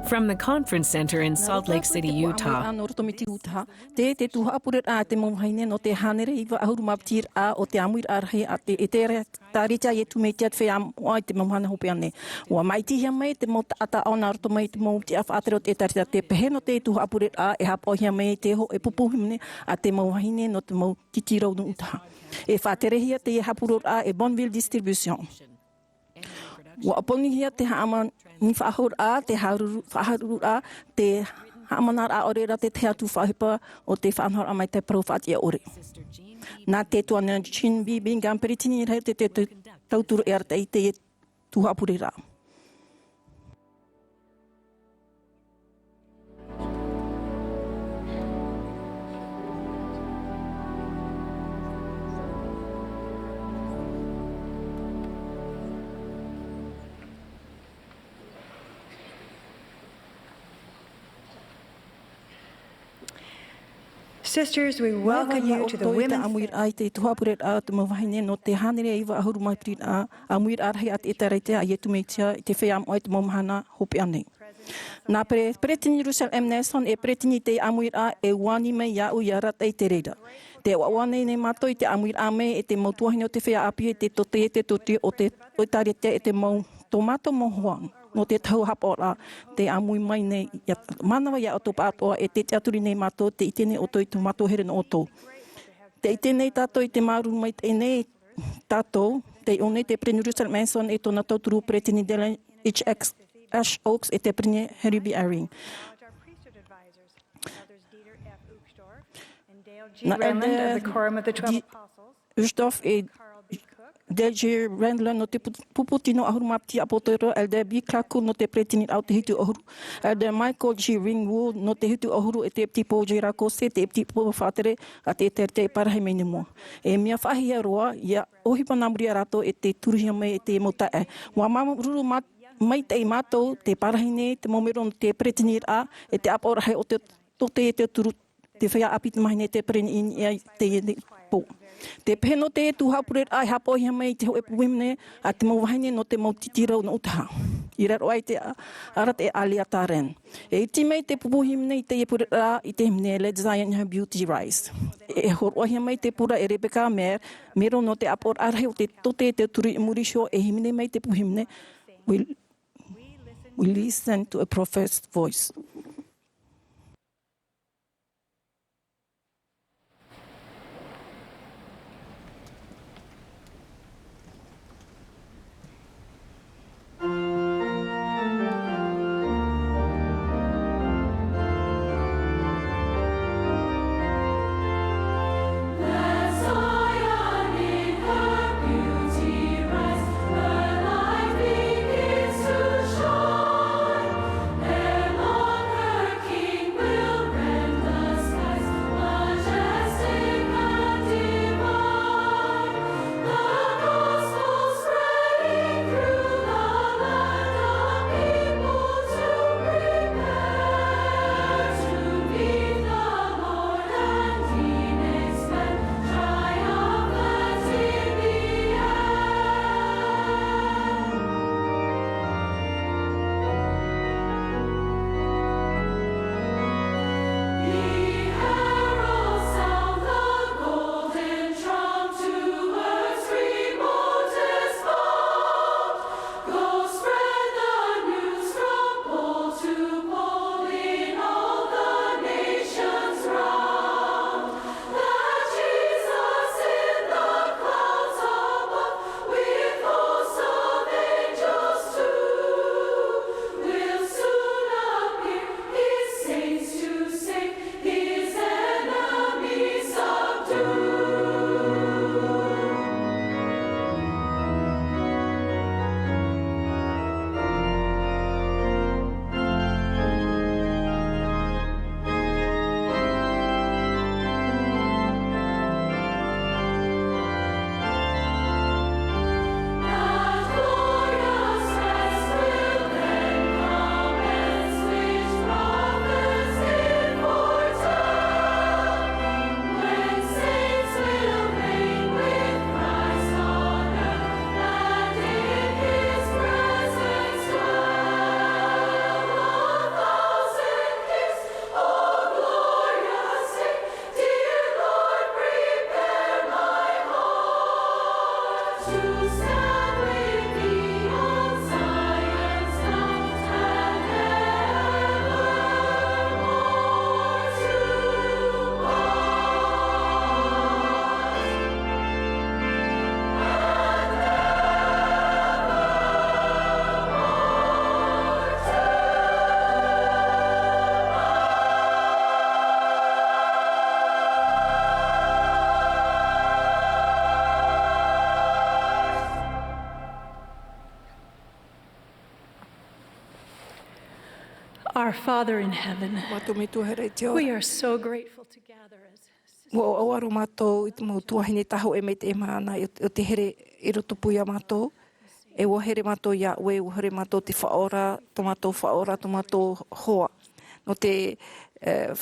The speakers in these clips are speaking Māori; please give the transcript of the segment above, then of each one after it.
From the conference center in Salt Lake City, Utah, te tuha'a purera'a te mau vahine no te hanere iwa ahuru maptira'a o te Amuiraa rahi a te Eperera tarita e tu me te whea o te mau hana hope ane. Ua maitihia mai te mau taata o nā roto mai te mau te awhaatero te tarita te peheno te tuha'a purera'a e hapohia mai te ho e pupuhimne a te mau vahine no te mau titirau no utaha. E whaaterehia te hapurura'a e Bonneville Distribution. Ua aponihia te haama ni whaahura te whaharura te haamanara a orera te atu whahipa o te whaanhora mai te parowhati a ore. Nā te tuana Chin Bibi Gamperitini rei te tauturu e arta i te tuha'a purera'a. Sisters, we welcome you to the women's Amuiraa te tuha'a purera'a te mau vahine no te hanere iwa ahuru mai purera'a Amuiraa rahi a te Eperera i tu meitia i te whea o te mau mahana hope ane. Nā Pretini Jerusalem Nelson e Pretini te Amuiraa e wani mai iau i arata i te reira. Te wawane nei mātou i te Amuiraa mai e te mau tuahine o te whea api e te tote o te oitarete e te mau tomato mohoang. No te tau hapora te amui mai nei manawa ia o tō pātoa e te aturi nei mātou te itene o tō i tō mātou here no o tō. Te itene tātou i te maru mai te nei tātou te one te Pretini Jerusalem Manson e tōna tauturu Pretini Dylan HX Ash Oaks e te Pretini Harry B. Aring. Na Elder Uchtdorf e Delge Randler no te puputino ahuru mapti apotero Elder B. Clarku no te Pretini au te hitu ahuru. Elder Michael G. Ringwood no te hitu ahuru e te ptipo Jirako se te ptipo whaatere a te te parahe mene mua. E mea whahia roa ia ohipa namuria rato e te turuhia mai e te motae. Wa mamururu mai te mātou te parahine te momero no te Pretini a e te aporahe o te tote e te turu te whea apit mahine te Pretini i te po. Te peheno te tuha'a purera'a e hapohia mai te ho e puhimne a te mau vahine no te mau titirau no utaha. I raro ai te arat e alia tāren. E iti mai te pupuhimne i te purera'a i te himne Let Zion Her Beauty Rise. E horohia mai te pura e Rebecca Mer, mero no te apor arahe o te tote te turi i murisho e himne mai te puhimne. We listen to a prophet's voice. Shine, and on Our Father in heaven, Mātou me tuhere te ora. we are so grateful to gather as Wo awaru mātou i te mō tuahine taho e me te mana o te here i roto pui a mātou. E wohere mātou ia ue, wohere mātou te whaora, tō mātou hoa. No te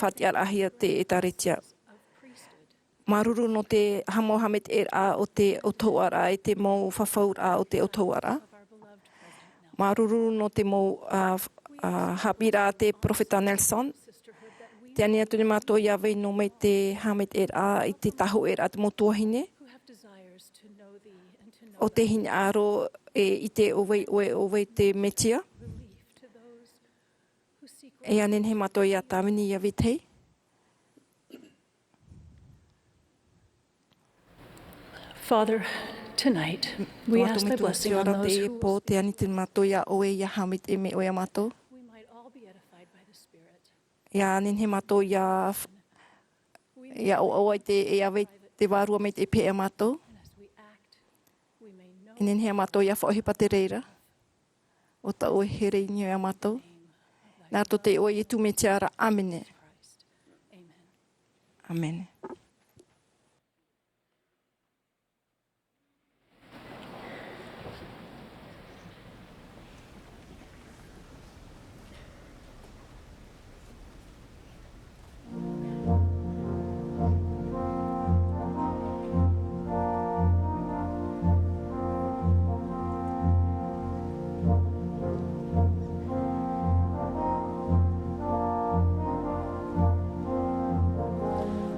whatiara ahia te etaretia. Maruru no te hamohamet o te o Tuha'a e te mō whawhaura o te o Tuha'a. Maruru no te mō hapira te Profeta Nelson. Te ani atu ni mātou ia wei no me te hamet i te taho te mō tuahine. O te hine aro i te owei te metia. E anen he mātou ia tāwini ia vitei. Father, tonight we ask thy blessing on those who will te ani te mātou ia oe ia hamit e me oe mātou. we might all be edified by the Spirit. Ia anen he mātou ia oa te e awe te wārua me te pēa mātou. And as we act, we may know Inen he mātou ia whaohipa te reira. O ta oe here i nio a mātou. Nā to te oe i tu me te ara. Amene. Christ. Amen. Amen.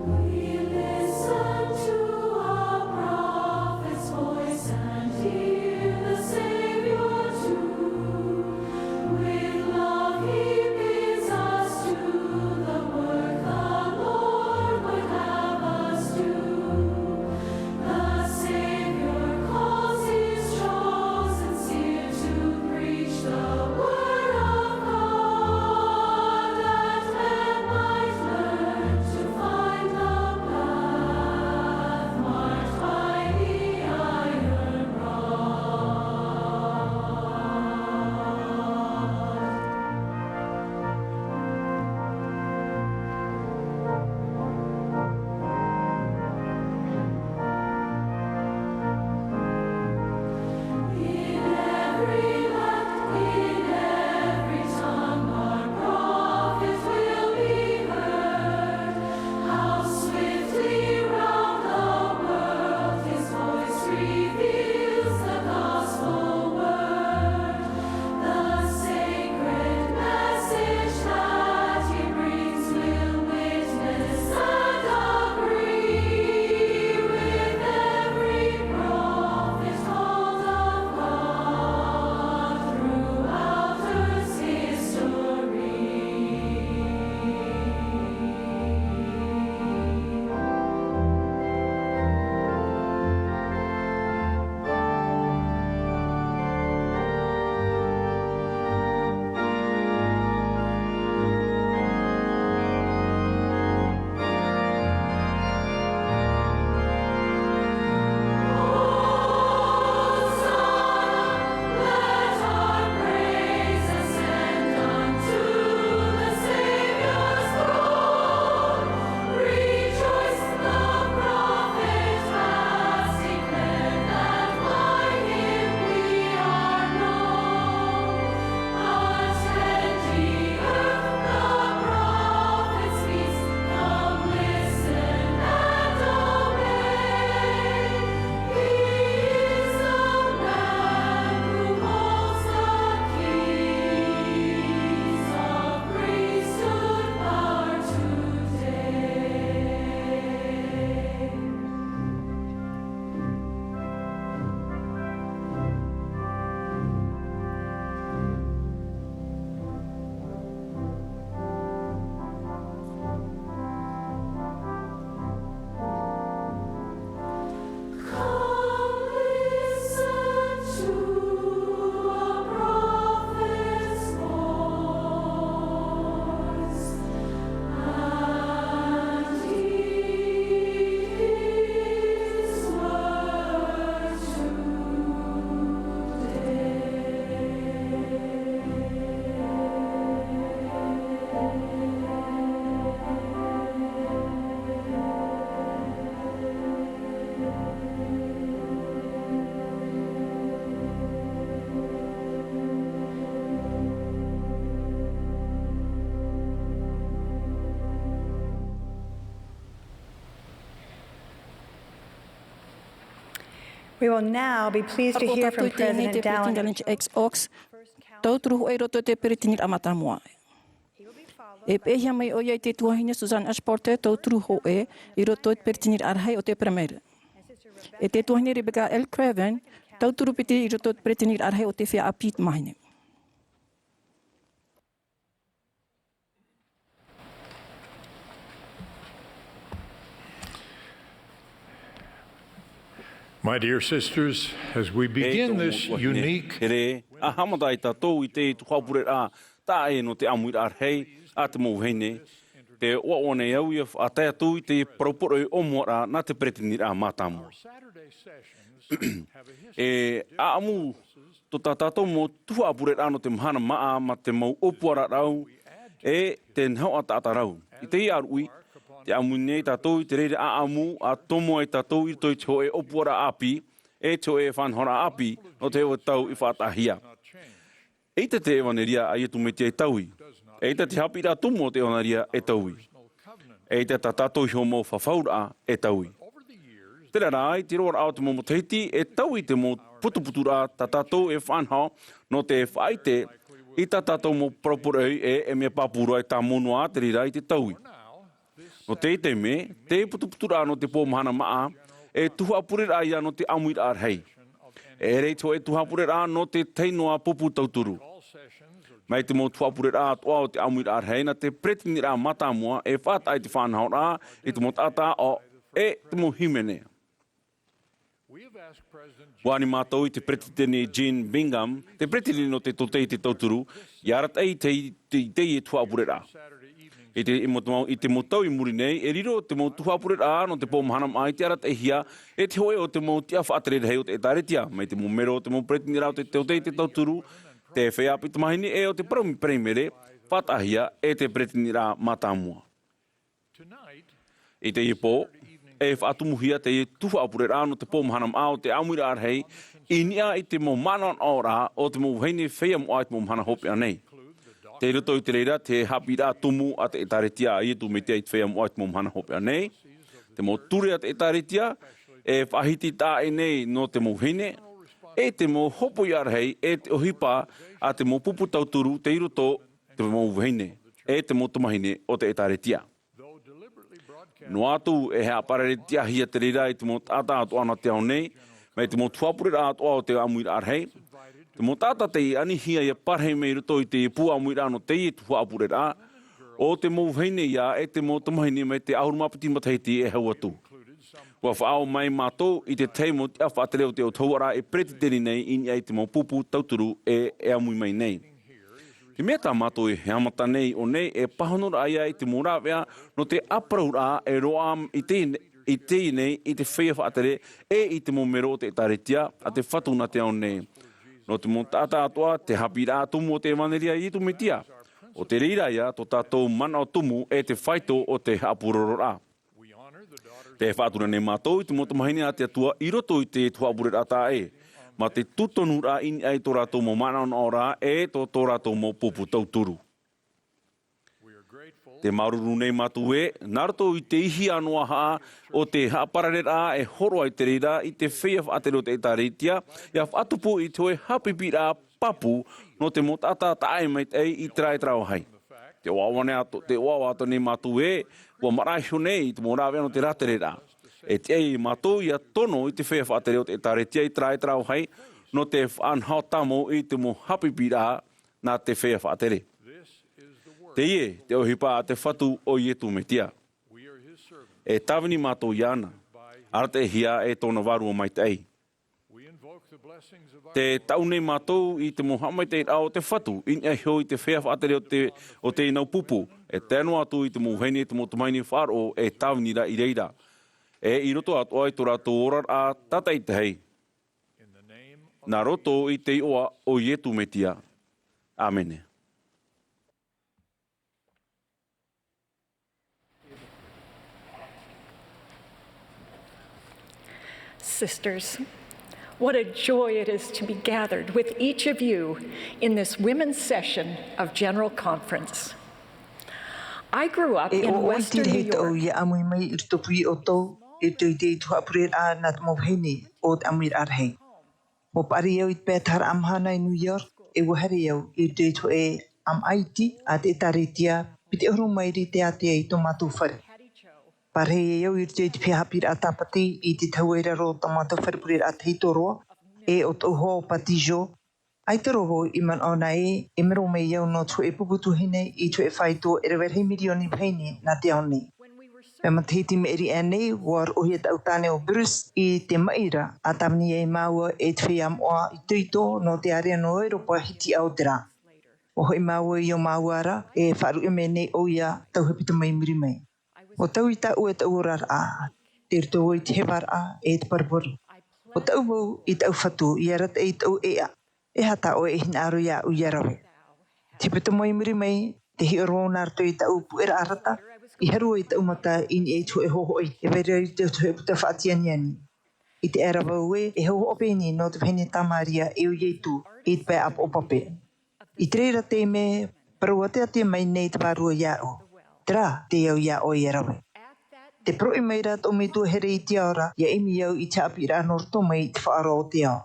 We We will now be pleased to hear from President Dallin. Tauturu e roto te peritinir amatamua. E pehia mai o iai te tuahine Susan Ashporter tauturu ho i roto te peritinir arhai o te Eperera. E te tuahine Rebecca L. Craven tauturu piti i roto te peritinir arhai o te whia apit mahine. My dear sisters, as we begin this unique ahamadai tātou I te tuha purera'a tae no te Amuiraa hei a te vahine te oaone au ia whaatai atu I te paroporo I Amuiraa nā te pretinira mātamu. A amu to tātou mo tuha purera'a no te mahana maa ma te mau opuara rau e te nhau a tātarau. I te iarui te amunei tātou I te reire a amu a tomo e tātou I toi tō e opuara api e tō e whanhora api no te hewa tau I whaatahia. E te te ewaneria a ietu me te taui. E te hapi rā tumo te ewaneria e taui. E te tātou homo whawhaura e taui. Tera rā, te roa rā te momo teiti e taui te mo putuputu rā tātou e whanhao no te whaite I tātou mo proporei e mea papura e tā monua te rira I te taui. No te me, te putuputu rā no te pōmahana maa e tuha purera'a ia no te Amuiraa hei. E rei tō e tuha purera'a no te teinoa pupu tauturu. Mai te mo tuha purera'a toa o te Amuiraa hei na te pretinira matamua e whātai te whanhao rā e te mo tata o e te mo himene. Wani mātou I te pretitini Jean Bingham, te pretitini no te totei te tauturu, I aratei te e tuha purera'a. I te motau I muri nei, e riro te mo tuha purera'a no te pōmahana mai te arat e hia, e te hoe o te mo tia whaatere hei o te etaretia, mai te mo mero o te mo pretinira o te teotei te tauturu, te whea pita mahini e o te primere, whaatahia e te pretinira matamua. I te ipo, e whaatumuhia te tuha purera'a no te pōmahana mai o te Amuiraa hei, I nia I te mo manon ora o te mo vahine whea mo ai te mo mahana hope anei. Te roto I te reira, te hapi rā tumu a te etaretia a ietu me te ait whea mo ait mo mhana hope anei. Te mo ture a te etaretia, e whahiti tā e nei no te mo vahine, e te mo hopo I arhei, e te ohipa a te mo pupu tauturu, te roto te mo vahine, e te mo tamahine o te etaretia. No atu e hea pararetia hia te reira I te mo tata atu ana te au nei, me te mo tuapurera atu o te Amuiraa hei, te mo tata te anihia ia parhei mei roto I te pua Amuiraa no te I tuha apurera, o te mo vahine ia e te mo tamahine me te ahurumapiti mataiti e hau atu. Wa whaao mai mātou I te teimo te awhaatereo te o Tuha'a e pretiteri nei ini ai te mo pupu tauturu e amui mai nei. Te mea tā mātou e heamata nei o nei e pahonora ai ai te mo rāwea no te aparaura e roam I te nei I te whea whaatere e I te mo mero te taretia a te whatuna te au nei. No te mo tata atoa, te hapi rā tumu o te maneria I tu metia. O te reira ia, to tātou mana o tumu e te whaito o te apuroro rā. Te whātura ne mātou I te motamahine a te atua I roto I te tuapurera tā e. Ma te tutonu rā ini ai tō rātou mo mana o rā e tō rātou mo pupu tauturu. Te maruru nei mātou e, narato I te ihi anoa haa o te haapararera e horo ai te reira I te whea whaatere o te etaretia, ia whatupu I te hoe hapipi rā papu no te motata tae mai te I trai trao hai. Te oawa ato nei mātou e, ua maraihio nei I te morawea no te raterera. E te ei mātou ia tono I te whea whaatere o te etaretia I trai trao hai, no te whanhao tamo I te mo hapipi rā nā te whea whaatere. Te ie, te ohipa a te whatu o ietu me tia. E tawini mātou iana, arate hia e tōna waru o mai te ei. Te taunei mātou I te mohamai te rao te whatu, in e hio I te whea whaatere o te inau pupu, e tēno atu I te mohene te motumaini wharo e tawini ra I reira. E I roto atu ai tō rātou orar a tatai te hei. Nā roto I te oa o ietu me tia. Amene. Sisters, what a joy it is to be gathered with each of you in this women's session of General Conference. I grew up in Western New York. e te tuha'a purera'a na mo vahine o Amuiraa hei. Mo pari au i pētar amhana i New York, e wahari au i te tuha'a am aiti a te taritia pite uru mairi te atea i tō mātou whare. Pare e au i te pia hapira a tāpati i te tauera ro tō mātou whare purera'a te hitoroa, e o tō ho pati jo. Ai te roho i man ona e mero mei au no tuha'a puputu hine i tuha'a whaito e rewerhi milioni vahine na te aone. Pea matahiti me eri anei, war ohia tau tāne o Bruce i te maira, a tamni e maua e te whi amoa i tuito no te area no Europa hiti au te rā. O hoi maua i o Amuiraa e wharu e me nei o ia tau hepita mai muri mai. O tau i tau e tau orara, te rito i te hewara e te paraparu. O tau wau i tau whatu i arata e tau ea, e hata o e hina aro ia u iarawe. Te pita mai muri mai, te hi oro nā rato i tau puera arata, i harua i tau mata i ni e tu e hohoi, e vera i te tu e puta whaatianiani. I te era wau e hoho openi no te vahine tamaria e u ieitu i te pē ap o pape. I te reira te me, parua te ate mai nei te parua iao. Te rā, te iau iao i arawe. Te pro i meira tō me tu here i te ora, ia imi iau i te api rā norto mai i te whaaro o te ao.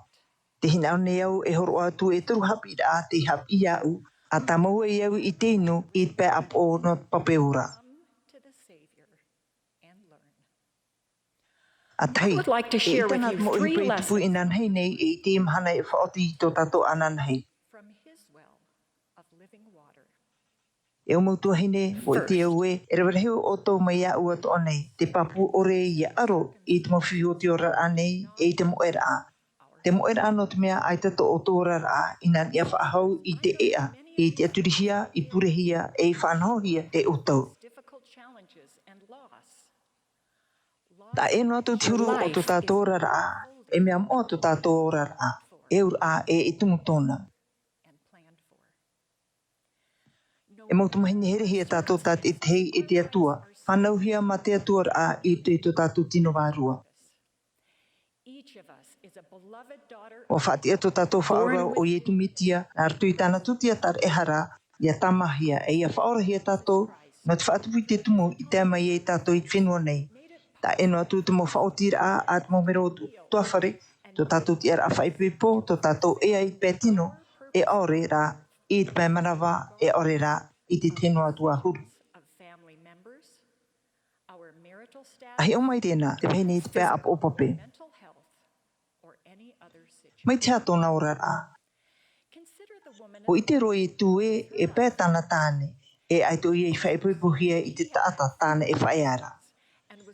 Te hina au nei au e horo atu e turu hapi rā te hapi iau, a tā maua iau i te inu i te pē ap o no pape ura. A tai, e itana mo i pei tupu i nanhei nei e i te imhana e whaoti i tō tato ananhei. E o mautua hine o i te aue, e rewareheo o tō mai a ua tō nei, te papu ore i a aro i te mawhi o te ora anei e i te moeraa. Te moeraa no te mea ai tato o tō ora i nan ia whaahau i te ea, i te aturihia, i purehia, e i whanhohia e o tau. Ta e no atu tiuru o tō tātō rara, e mea mo tō tātō rara, e ura e i tungu tōna. E mautu mahini here hia tātō tāt e te hei e te atua, whanauhia ma te atua rā i te tō tātō tino wārua. O whati e tō tātō whaora o i e tumitia, nā ratu i tāna tutia tar e hara, ia tamahia e ia whaora hia tātō, no te whaatupu i te tumu i te mai e tātō i te whenua nei. Ta e no atu te mo whaotira a te mo mero tuawhare, tō tātou ti ara a whaipipo, tō tātou e ai pētino, e ore rā, i te pē manawa, e ore rā, i te tino atua huru. Ahi o mai tēnā, te pēne i te pē ap o pape. Mai te atona ora rā. O i te roi e tue e pē tāna tāne, e ai tō i ei whaipipohia i te tāta tāne e whaiara.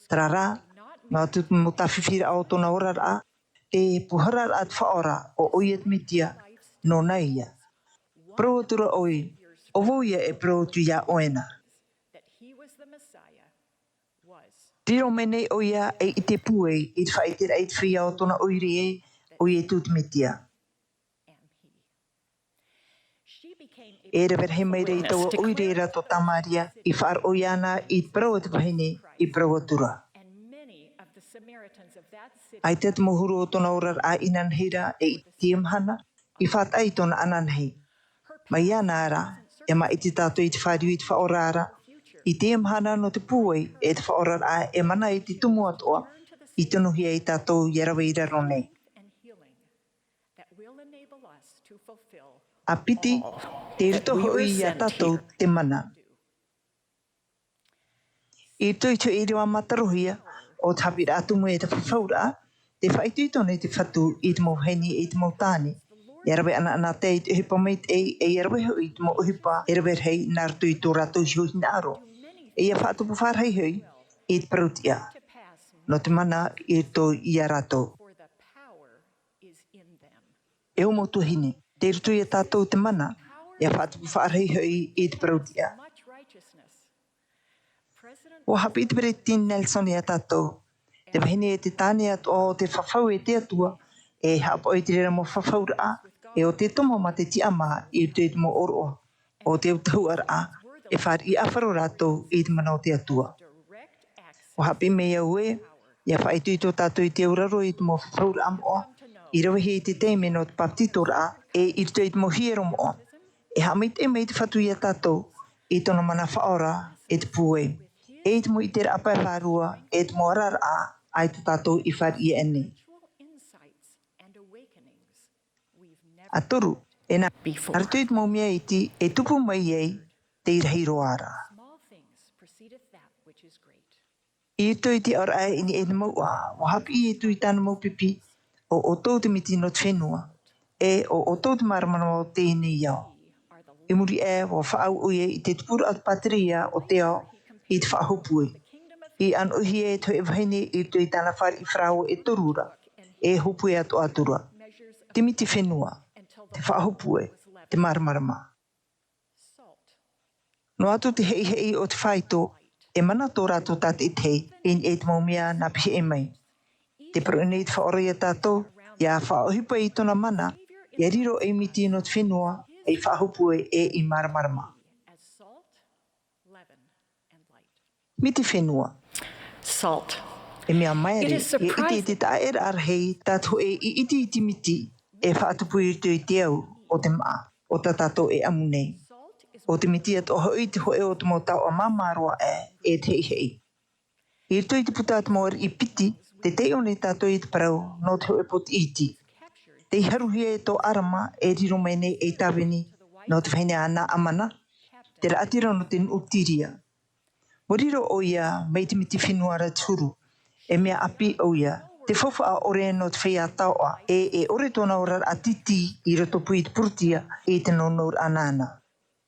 Tarara, nā tupu mo tawhiwhira au tōna ora rā, e puhara rā te whaora o oiat mitia no naia. Proatura oi, o voia e proatu ia oena. Tiro menei oia e i te pue i te whaitira e te whia o tōna oiri e oi e tūti mitia. E rewerhe meire i taua oireira tō tamaria i whaar oiana i te praua te vahine i prauatura. Ai te mohuru o tōna ora a inanhira e i te imhana i whātai tōna ananhei. Mai ana ara, e ma i te tātou i te whāriu i te whaorara, i te imhana no te pūei e te whaorara a e mana i te tumu atoa i tonuhia i tātou i arawa i raro nei. A piti, te rito hoi i a tātou te mana. I toitu i rewa matarohia o te hapira atumu e te whawhaura, te whaituitone te whatu i te mauheni e te mautāne. E arawe ana te i te uhipa meit e arawe hui te mauhipa e arawe hei nā ratu i tō rātou hioi na aro. E ia whātupu whārhei hui i te parutia. No te mana i tō i a rātou. E o mautu hine. Te rutu i a tātou te mana, ia whātupu whārhei hui i te parutia. O hapi i te President Nelson i a tātou, te vahine e te tāne atu o te whawhau e te atua, e hapa o i te rera mo whawhaura, e o te tomo ma te ti ama i te mo oroa, o te utauara, e whāri i awharo rātou i te mana o te atua. O hapi mea ue, ia whaitu i tō tātou i te auraro i te mo whawhaura amoa, i rawehi i te teime no te paptitora, e i te mo hiero moa. E hamit e mei te whatu i a tātou, i tōna mana whaora, e te pūe. E te mo i te apai whārua, e te mo arara ai tu tātou I whar I ene. A toru, e nā artuit mō mea iti e tupu mai ei te irahi roara. I to iti ar ai ini e mau o hapi e tu I tāna mau pipi o tō te miti no te whenua e o tō te maramana o tēnei iau. E muri e o whaau uie I te tupura at pateria o te ao I te whaahopue. I an uhi e to e vahine I to I tāna whare I whrao e torura e hopue atu atura. Te miti whenua, te whaahopue, te maramarama. No atu te hei hei o te whaito e mana tō rātou tat I te hei in e te maumia nā pihe e mai. Te proenei te whaorea tātou, ia whaohipa I tona mana, ia riro e miti no te whenua e whaahopue e I maramarama. Miti whenua. Salt. E mea maere, It is e iti surprising. te taera arhei tātou e I iti miti e whaatupu I te au o te maa, o tā tātou e amu nei. O te miti at oho I te hoe o te mo tau a mamaroa e te hei. I rito I te puta at moer I piti, te te o nei tātou I te parau no te hoe pot iti. Te haruhi e tō arama e riro mai nei e tāwini no te whaine ana amana, te raatira no te utiria. Mo riro o ia mei te miti whenua turu, e mea api o ia, te whawha a ore no te whea taua, e ore tōna ora a titi I roto pui te purutia e te nonor anana.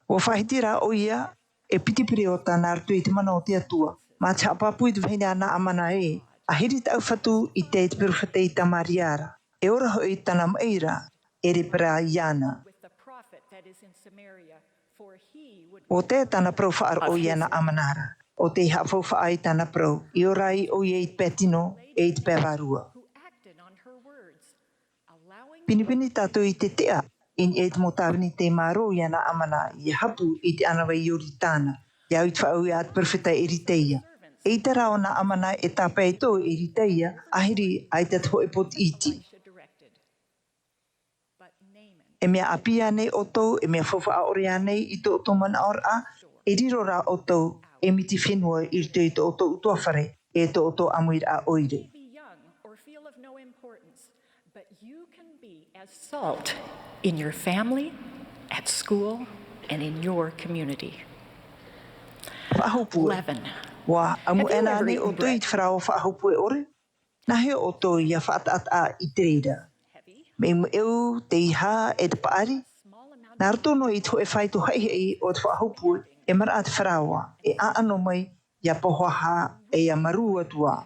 O whahitira o ia, e pitipiri o tāna artu I te mana o te atua, mā te apapui te whaine ana amana e, a hiri te auwhatu I te peruwhate I tamariara, e ora hoi tāna Amuiraa, e Eperera iana. O te tāna prau whaar o ia na amanara, o te hawhau whaai tāna prau, I orai o ia I te pētino e I te pēwarua. Pinipini tātou I te tea, in e te motawini te maro ia na amana I hapu I te anawa I ori tāna, ia I te whaau ia te perfeta e riteia. E te rao na amana e tāpei tō e riteia, ahiri ai te hoe pot iti. E mea apia nei o tau, e mea whawha orea nei I tō mana ora, e riro rā o tau, e miti whenua I te I tō utua whare, e tō Amuiraa oire. As salt in your family, at school, and in your community. Whahopue. Leaven. Wa Amuiraa ever nei o eaten tō I te whrao whahopue ore, na he o tō ia whaataata I te reira. Me eu te iha e te paari, nā rotono I te hoe whaito haihei o te whahopue, e mara a te wharawa, e aano mai, ia pohoaha e ia marua tua.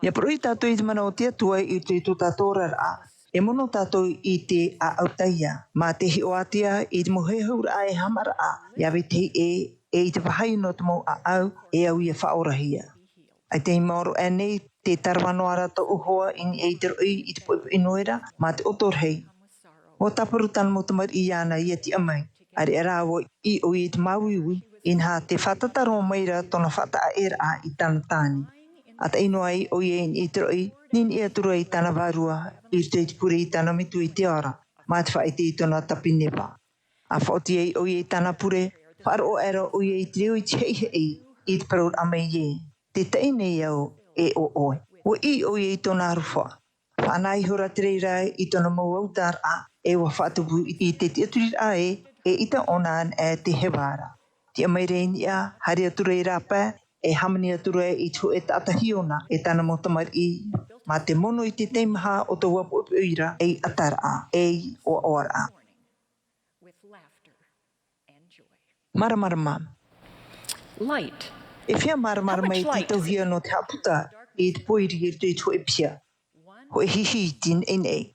Ia proi tātou I te mana o te atua I te tō tātou rara, e mono tātou I te a autaia, mā te hi o atia I te mohehaura e hamara a, ia te e I te wahai no te mau a au, e au ia whaorahia. Ai te imaoro e nei, te tarawanoara ta uhoa I te roi I te poipo inoera, mā te otorhei. O taparu tana mo tamar I ana ia ti amai, ari e rāwo I o I te mauiwi, inha te whatataro maira tona whata a era a I tana tāni. Ata ino ai o ia I te roi, nin ia tura I tana varua, I te pure I tana mitu I te ara, mā te whaite I tona tapinepa. A whaoti ai o ia I tana pure, wharo o era o ia I te reo I te hei I te parur amai ie. Te teine iau e o oe. O I o ia I tona aruwha. Whanai hura te reira I tona mauautar a, e wa whatupu I te tiaturir a e ita onan e te hewara. Te amaireini a, hari atura I rāpē, e hamani atura I tu e atahiona e tana motamar I, ma te mono I te teimaha o te wapu uira e atara a, e o ora a. Maramarama. Light. E whia maramarama I te tauhia no te haputa I te poiri I te tu e pia. Ho e hihi tin ene.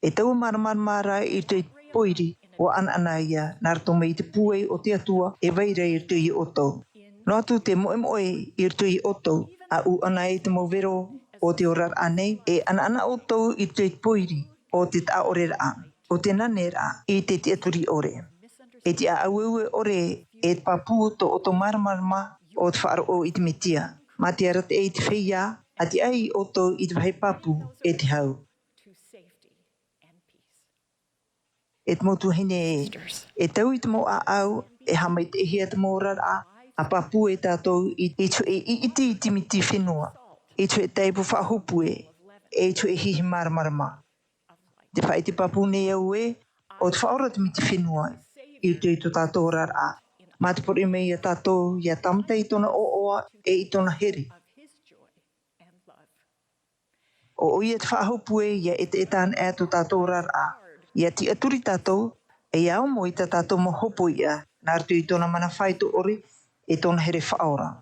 E tau maramarama I te poiri o ana ia nārto mei te puei o te atua e vaira I te I o tau. No atu te moe I te I o tau a u ana e te mauvero o te orar anei e ana o tau I te poiri o te ta orera a. O te nanera I te aturi ore. E te a aueue ore e te papu to o to maramarama o te whaaro o I te metia. Ma te arate e te whia a te ai o tau I te wahi papu e te hau. E te motu hine e tau I te mo a au, e hamai te hia te mo rara a papu e tātou I tu e iti miti whenua. I tu e teipu whahupu e tu e hihi marmarama. Te whai te papune au o te whaora te miti whenua i te i to tātou rara. Mā te pori mei a tātou i a tamta i tona ooa e i tona here. O ia te whahupu ia e te etan e to tātou rara. Ia ti aturi tātou e au mo i tātou mo hopo ia nā tu i tona mana whaitu ori e tona here whaora.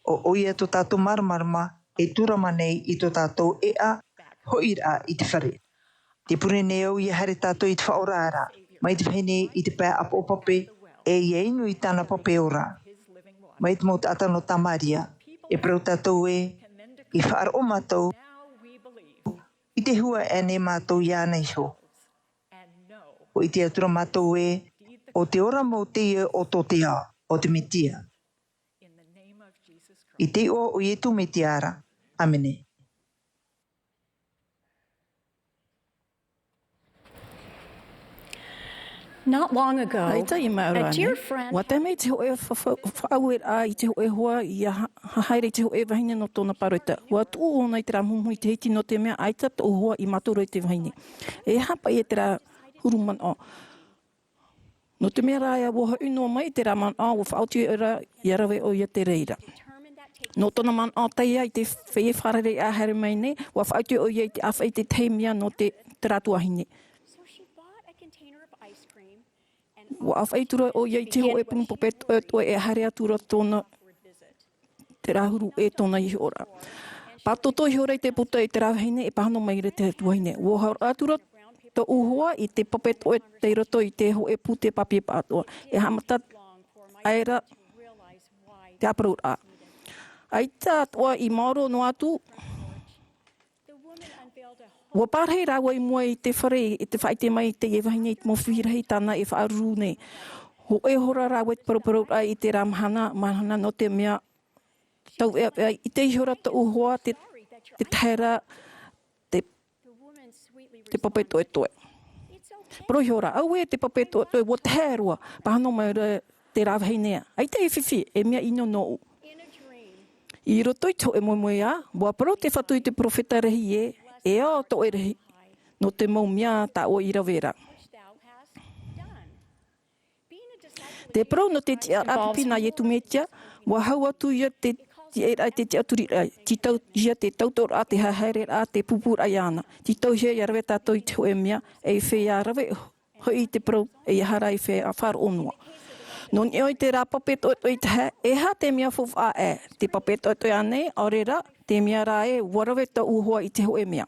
O ia to tātou marmarama e turama nei i to tātou ea hoira i te whare. Te pune neo i hare tātou i te whaorara, mai te vahine i te pēa apo pape e ia inu i tāna pape ora. Mai te mauta ata no tamaria, e prau tātou i whaar o mātou i te hua e ne mātou i ana iho. O i te atura mātou o te ora mo te o tō te a, o te metia. I te o i etu metiara. Amene. Not long ago, Aita I a dear friend Wa te mei te hoe whaauera I te hoe hoa I a haere te hoe vahine no tōna parota. Wa tu o nei te rā mumu I te hiti no te mea aita o hoa I matoro I te vahine. E hapa I te rā huruman o. No te mea rāia wo hau no mai te rā man o wo whaauti ora I arawe o ia te reira. No tōna man o taia I te whee wharare a haere mai ne, wa whaauti o ia I te awha I te teimia no te rātuahine. Wa awhai tura o iei te ho e pungpope to e hare atura tōna te rahuru e tōna I ora. Patoto I ora I te puta I te rāwhine e pahano mai re te tuahine. Wo hau atura to uhoa I te pape to e te roto I te ho e pu te papi patoa. E hamata aera te apurera'a. Aita toa I maoro no atu. Wa pārhei rāua I mua I te whare I te whaite mai te e wahine I te mowhirahei tāna e whaaruru nei. Ho e hora rāua te purera'a I te mahana no te mea tau I te ihora te uhoa te taira te pape toe toe. Pro ihora, au e te pape toe toe wa te herua pahano mai te rāwaheinea. Ai te e whiwhi e mea ino no u. I roto I to e moe a, wa pro te whatu I te profeta rehi e o to e rehi, no te mau mea ta o irawera. Te pro no te apipina I tu metia, wa hau atu ia te aturi ai, ti tau ia te tautor a te haere a te pupur ai ana. Ti tau ia I arawe tātou I te hoe mea, e whea arawe hoi te pro e hara I whea a whāra onua. No ni oi te rā pape toi te he, e ha te mea whawha te pape toi ane, aurera, te mea rā warawe ta uhoa I te hoe mea.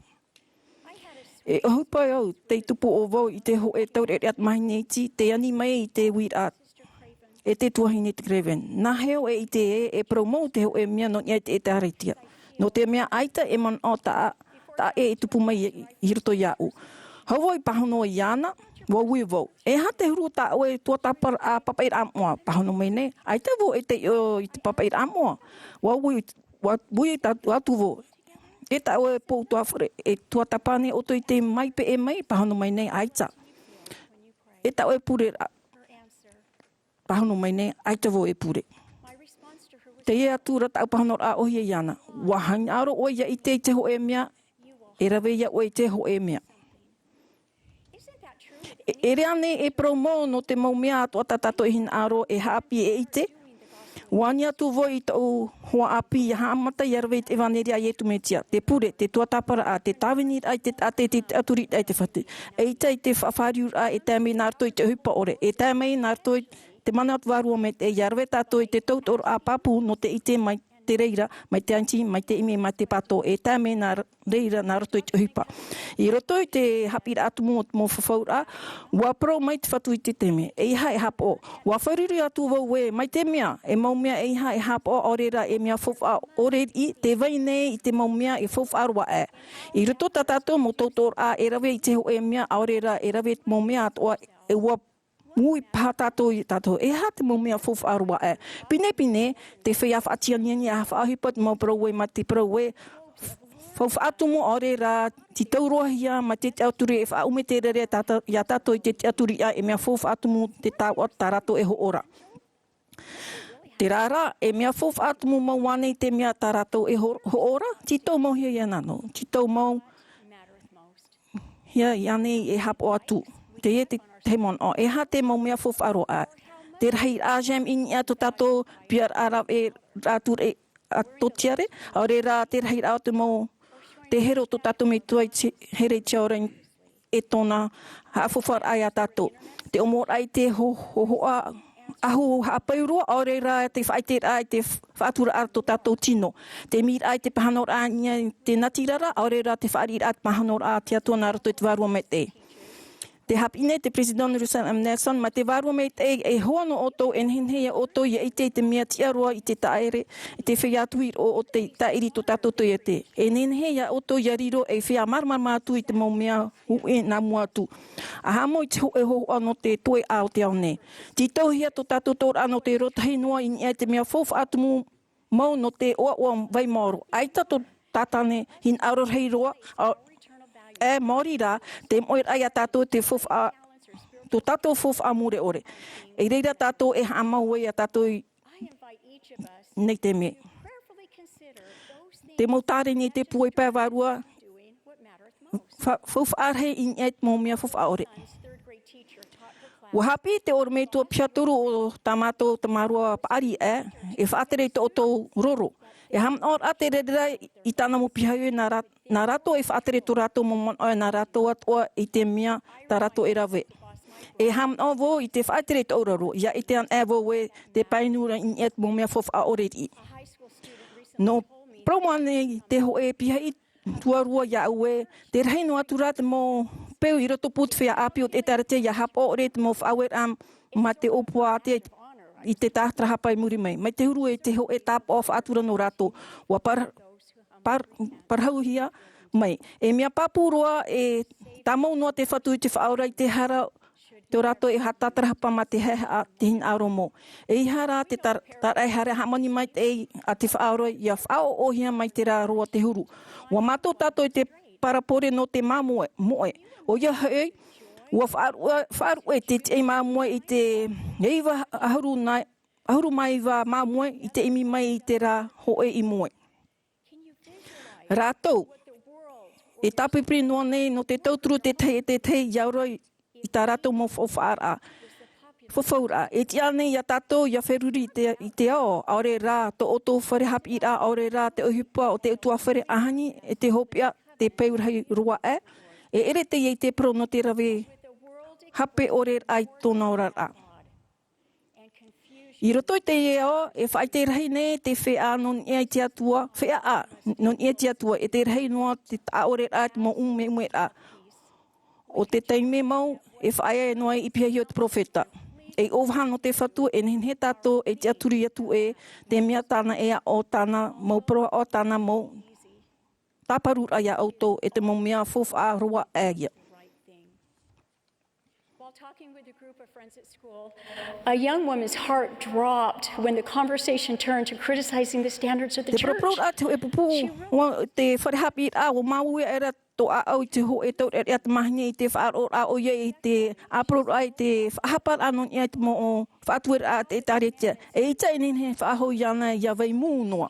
E ahupai au, te tupu o wau I te hoe taure reat mahineiti, te ani mai I te wira, e te tuahine te greven. Nā heo I te e promo te hoe mea no ni te haritia. No te mea aita e man o ta e tupu mai I roto iau. Hau I pahono I ana, wa ui wau. E ha te huru ta oe tua tapar a papaira amoa. Pahono mai ne. Ai te wo e te papaira amoa. Wa ui atu wo. E ta oe pou tua whare. E tua tapane o toi te mai pe e mai. Pahono mai ne aita. E ta oe purera'a. Pahono mai ne aita wo e pure. Te e atura tau pahono a ohi e ana. Wa hang aro oe ia I te ho e mea. E rawe ia oe te ho e mea. E rea ne e promo no te mau mea ato atatato I hina aro e haapi e ite. Wani atu voi I tau hoa api I haamata I arawe te vaneria I etu metia. Te pure, te tuatapara a, te tāwini ai te aturi ai te whate. E ita I te whawhariur a e tēmei nārto I te hupa ore. E tēmei nārto I te mana atu warua me te I arawe tātou I te tautoro a papu no te ite mai te reira, mai te anti, mai te ime, mai te pato. E tēmei nā reira nā roto I te hupa. I roto I te hapira atu mō whawhaura, wa pro mai te whatu I te teme. E iha e hapo. Wa whariri atu wau e mai te mea. E mau mea e iha e hapo orera e mea whawha oreri I te vahine I te mau mea e whawha arwa e. I roto tatato mō tautor a e rawe I te ho e mea orera e rawe mau mea atoa e wa mui pātātou I tātou. E ha te mau mea whawha arwa e. Pine, te whea whaatianiani a whaahipat mau praue ma te praue. Whawha atu mo orera, ti taurohia ma te aturi e whaume te rere ia tātou I te aturi a e mea whawha atu mo te tāua tārato e ho ora. Te rara, e mea fof atu mo mau wane te mea tarato e hoora, tito mau hia ia nano. Tito mau hia iane e hapo atu. Te e te mon o. E ha te mau mea fof aro a. Te rahi a jam in atu tato piar arab e ratur e atotiare. Aure ra te rahi a te mau te hero to tato me tuai here tiaura e tona haafofar ai a tato. Te omor ai te hoa ahu haapaurua, aure ra te whaiter ai te whaatura arto tato tino. Te mir ai te pahanor a te natirara, aure ra te whaarir at pahanor a te atua nara te warua me te. Te hapine te President Russell Nelson, ma te warua me te e hoano oto, en hinhea oto, i eite te mea tiaroa i te taere, i te whiatuir o te tairi to tato to i te. En hinhea oto i ariro e whia marmarma atu i te mau mea ue nā mua atu. A hamo i te ho e ho ano te toe ao te au ne. Ti tauhia to tato tōr ano te rotahi noa i e te mea fof atu mau no te oa vai maoro. Ai tato tatane hin aurorhei roa, e Māori rā, te moer ai a tātou te fof a, to tātou fof a mure ore. E reira tātou e hamau e a tātou nei te me. Te mautare ni te puai pā warua, fof arhe in et mō mea fof a ore. Wahapi te ore me tua piaturu o tamato tamarua paari e whaatere te oto roro. E hamnor ate rera i tāna mo pihau nā rato e whaatere to rato mo mon oe nā rato atua i te mea tā rato e rawe. E hamnor vo i te whaatere te oraro, ia i te an e vo we te painura in et mo mea fof a oreri. No promoane te ho e pihai tuarua ia ue, te reino atu rata mo peu i roto put whea api o te tarate ia hapo ore te mo whawer am ma te opua te i te tātra hapai muri mai. Mai te huru e te ho e tāpa o whaatura no rato. Wa parhauhia mai. E mea papuroa e tamau noa te whatu i te whaora i te hara te rato e hatatra hapa ma te heha a te hin aromo. E i hara te tarai hara hamani mai te a te whaora i a whao ohia mai te rā roa te huru. Wa mato tato i te parapore no te mamoe. O ia hei, ua whaarua e te te māmoe i te eiva ahuru mai wa māmoe i te imi mai i te rā hoe i moe. Rātou, e tāpipiri noa nei no te tauturu te tei iauro i tā rātou mo whaara. Whawhaura, e ti ane ia tātou ia wheruri i te ao, aore rā to oto whare hapi rā, aore rā te ohipua o te utua whare ahani, e te hopia te peurhai roa e. E ere te iei te pro no te rawe hape ore ai tōna ora rā. I roto i te ieo, e whai te rahi ne te whea non ia i te atua, whea non ia te atua, e te rahi noa te tā ore rā te mo ume rā. O te teime mau, e whai e noa i pia hio te profeta. E ovahano te whatu, e he tātou e te aturi atu e te mea tāna ea o tāna mau proa o tāna mau tāparura ia auto e te mau mea fof a roa ia. While talking with a group of friends at school, a young woman's heart dropped when the conversation turned to criticizing the standards of the Te church. propro atu e pupu, te wharehapi a o maue era to a au te ho e tau e at mahine i te whaaro a o ia i te apro ai te whahapar anon ia te mo o whaatuer a te taretia. E ita inin he whaaho iana ia vai mūnoa.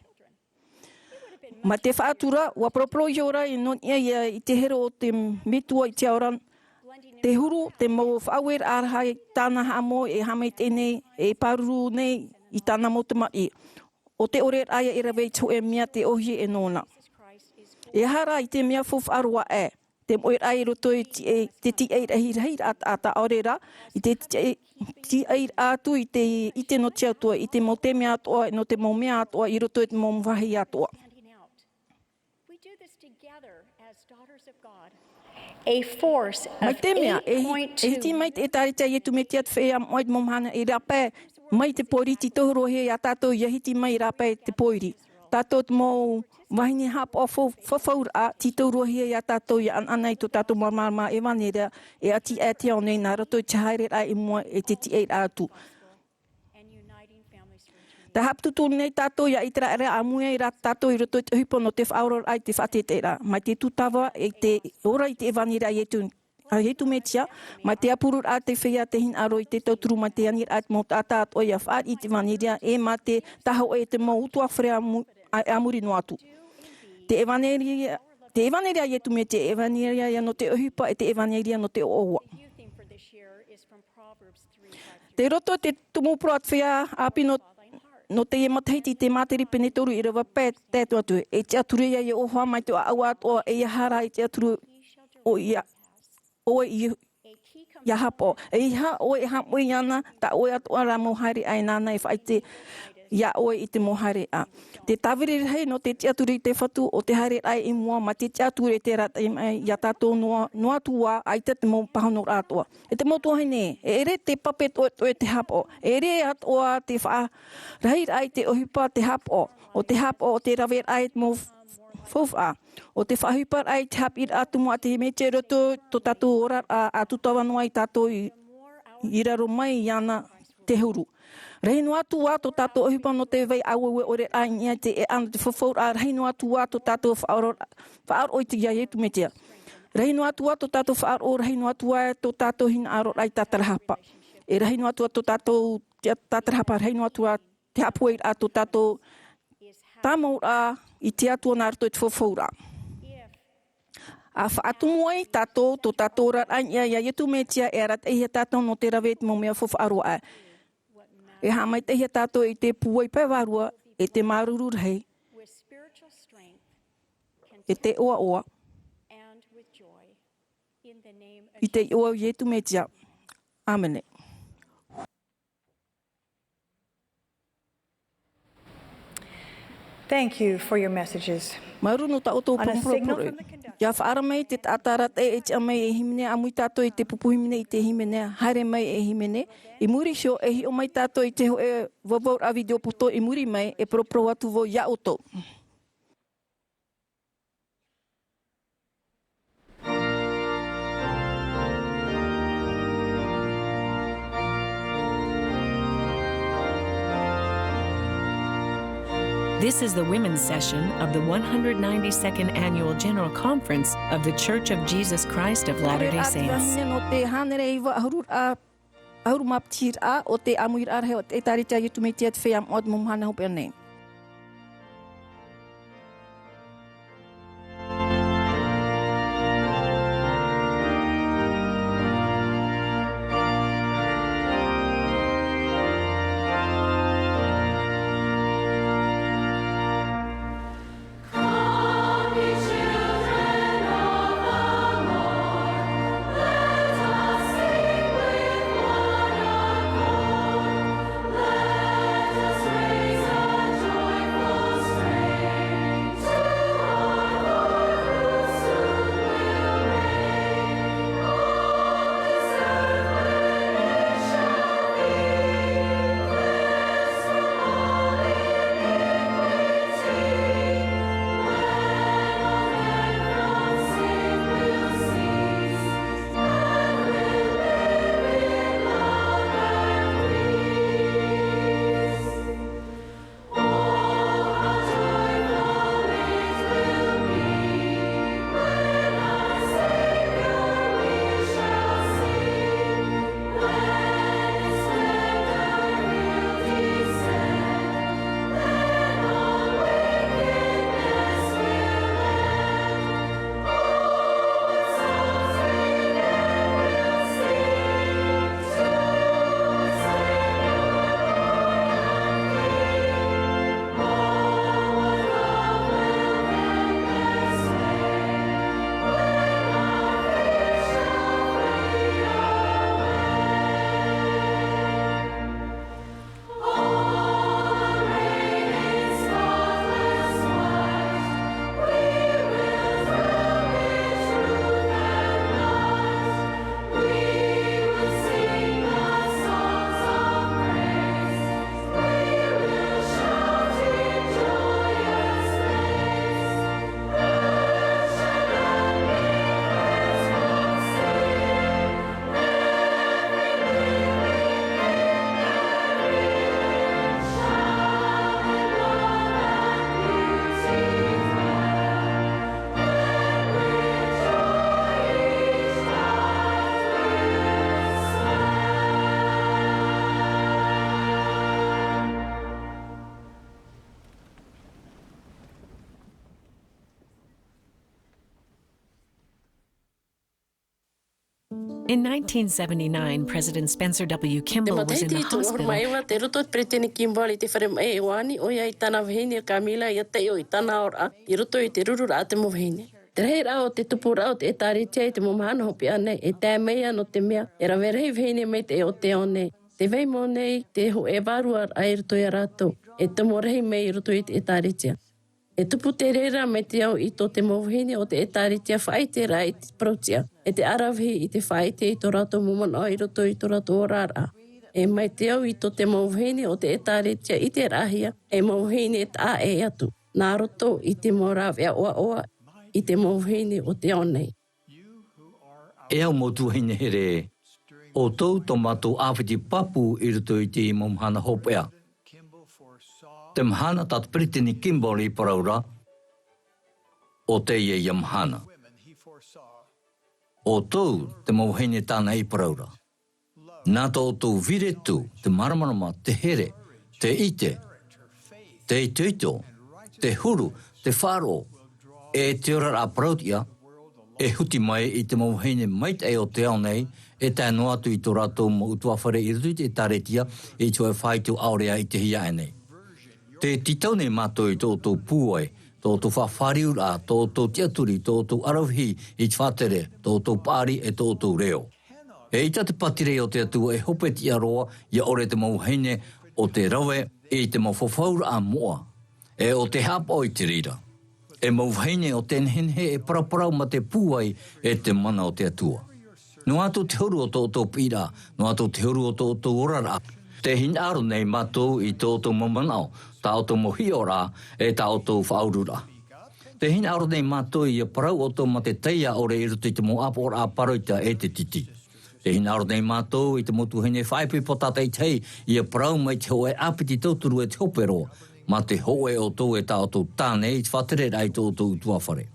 Ma te whaatura, wa propro i ora i non ia i te hero o te mitua i te aoran, te huru, te mau whaawer arahai tāna hamo e hamei tēnei, e paruru nei i tāna mo te mai. O te ore aia e rawei tō e mea te ohi e nōna. E hara i te mea fof arua e, te moer ai roto i te ti eir ahirahir a ta orera, i te ti eir atu i te no te atua, i te mo te mea atua, no te mo mea atua, i roto i te mo mwahi atua. A force Mai of te mea, e 8.2 ti mai te tarita i tu me te at whea moed momhana i rape, mai te poiriti tohoro he a tātou i hiti mai rape te poiri. Tātou te mō wahine hap o whawhaura, ti tauro he a tātou i ananei to tātou marmarma e wanera, e ati e te au nei nā rato i te haere a i mua e te ti eir atu. Ta haptutu nei tātou ia i tera ere Amuiraa i rā tātou i roto i te hipo no te whauror ai te whatetera. Mai te tutawa e te ora i te ewanira i etu A hitu me tia, mai te apurur a te whea te hin aro I te tauturu mai te anir at mo tata at oia whaat I te vaneria e ma te taho e te mau utua whrea amuri no atu. Te evaneria i tu me te evaneria ia no te ohipa e te evaneria no te oua. Te roto te tumupro at whea api no te matahiti te materi penetoru I rewa pēt tētu atu. E te aturia I oha mai te aua at o e hara I te aturu o ia. O ia hapo. E iha o e hapo I ana, ta o at o ra mohari ai nana I whaite ia o I te mohari a. Te tawiri hei no te tiaturi te whatu o te haere ai I mua ma te tiaturi te rata ia tātou noa tua ai te mo pahano rātoa. E te motua hei ne, e ere te papet o te hapo. E ere at oa te wha rahir ai te ohipa te hapo. O te hapo o te rawer ai mo fofa. O te whahipar ai te hapir atu mo a te me te roto to tātou ora a tutawa noa I tātou I raro mai I ana te huru. Rei no atu wā to tātou ohipa no te wei awewe ore ai nia te e ana te whawhaur a rei no atu wā to tātou whaar oi te ia etu me tea. Rei no atu wā to tātou whaar o rei no atu wā to tātou hina aro ai tātarahapa. E rei no atu wā to tātou tātarahapa, rei no atu wā te hapuei a to tātou tāmau a I te atu o nārato I te whawhaur a. A whaatumoai tātou to tātou rat ai ia etu me tea e arat e hea tātou no te rawe te mo mea whawhaaro a. E hamai te hea tātou I te puai pēwarua, e te maruru rei, e te oa oa, I te oa ietu me tia. Amene. Thank you for your messages. Maru no ta oto On a signal pōpōpōre. from the conductor. Ia whaara mai te atarat e te amai e himene, amui tātou I te pupuhimene I te himene, haere mai e himene. I muri sio e hi o mai tātou I te ho e wawau a video puto I muri mai e propro atu vo ia oto. This is the women's session of the 192nd Annual General Conference of the Church of Jesus Christ of Latter-day Saints. No te hanere iwa ahuru maptir a o te Amuiraa he o te taritia I tu me te whea mod mumhana hope ane. Let us raise a In 1979, President Spencer W. Kimball was in the hospital. Te rei rao te tupura o te taritia te momana hopi ane e te mea no te mea e rawerei vahine me te o te one. Te vei mo nei te ho e varua ai ruto i rato e te morehi me i ruto i te taritia. E tupu te reira me te au i to te mawhine o te taritia whai te rai i te protia e te arawhi i te whai te i to rato momana ai ruto i to rato o rara. E mai te au i to te mawhine o te taritia i te rahia e mawhine ta e atu. Nā roto i te morawea oa I te mawhine o te onei. E au motu hine here, o tau tomato awhiti papu I ruto I te momhana hopea. Te mhana tat Pritini Kimball I paraura, o te ia yamhana. O tau te mawhine tāna I paraura. Nā tau tau viretu, te maramarama, te here, te ite, te ituito, te huru, te wharo, e te ora a prautia, e huti mai I te mawhine mait e o te ao nei, e tai noa atu I tō rātou mo utua whare I rutu I te taretia, e tō e whai tū aurea I te hia e nei. Te titau nei mātou I tō tō pūai, tō tō whawhariura, tō tō tiaturi, tō tō arawhi I twatere, tō tō pāri e tō tō reo. E ita te patire o te atua e hope ti aroa, ia ore te mawhine o te rawe, e te mawhawhaura a moa, e o te hapa o I te rira. E mawhine o te nhenhe e paraparau ma te pūai e te mana o te atua. No atu te huru o tō pira, no atu te huru o tō orara. Te hinaro nei mātou I tō mamanao, tā o tō mohi ora e tā o tō whaurura. Te hinaro nei mātou I parau o tō ma te teia ore I rutu I te mo apora a paroita e te titi. Te hinaro nei mātou I te motu hene whaipi potatei tei I parau mai te hoe apiti tauturu e te hoperoa. Ma te hoe o tō e tā o tō tāne I te whatere rai tō tō tuawhare.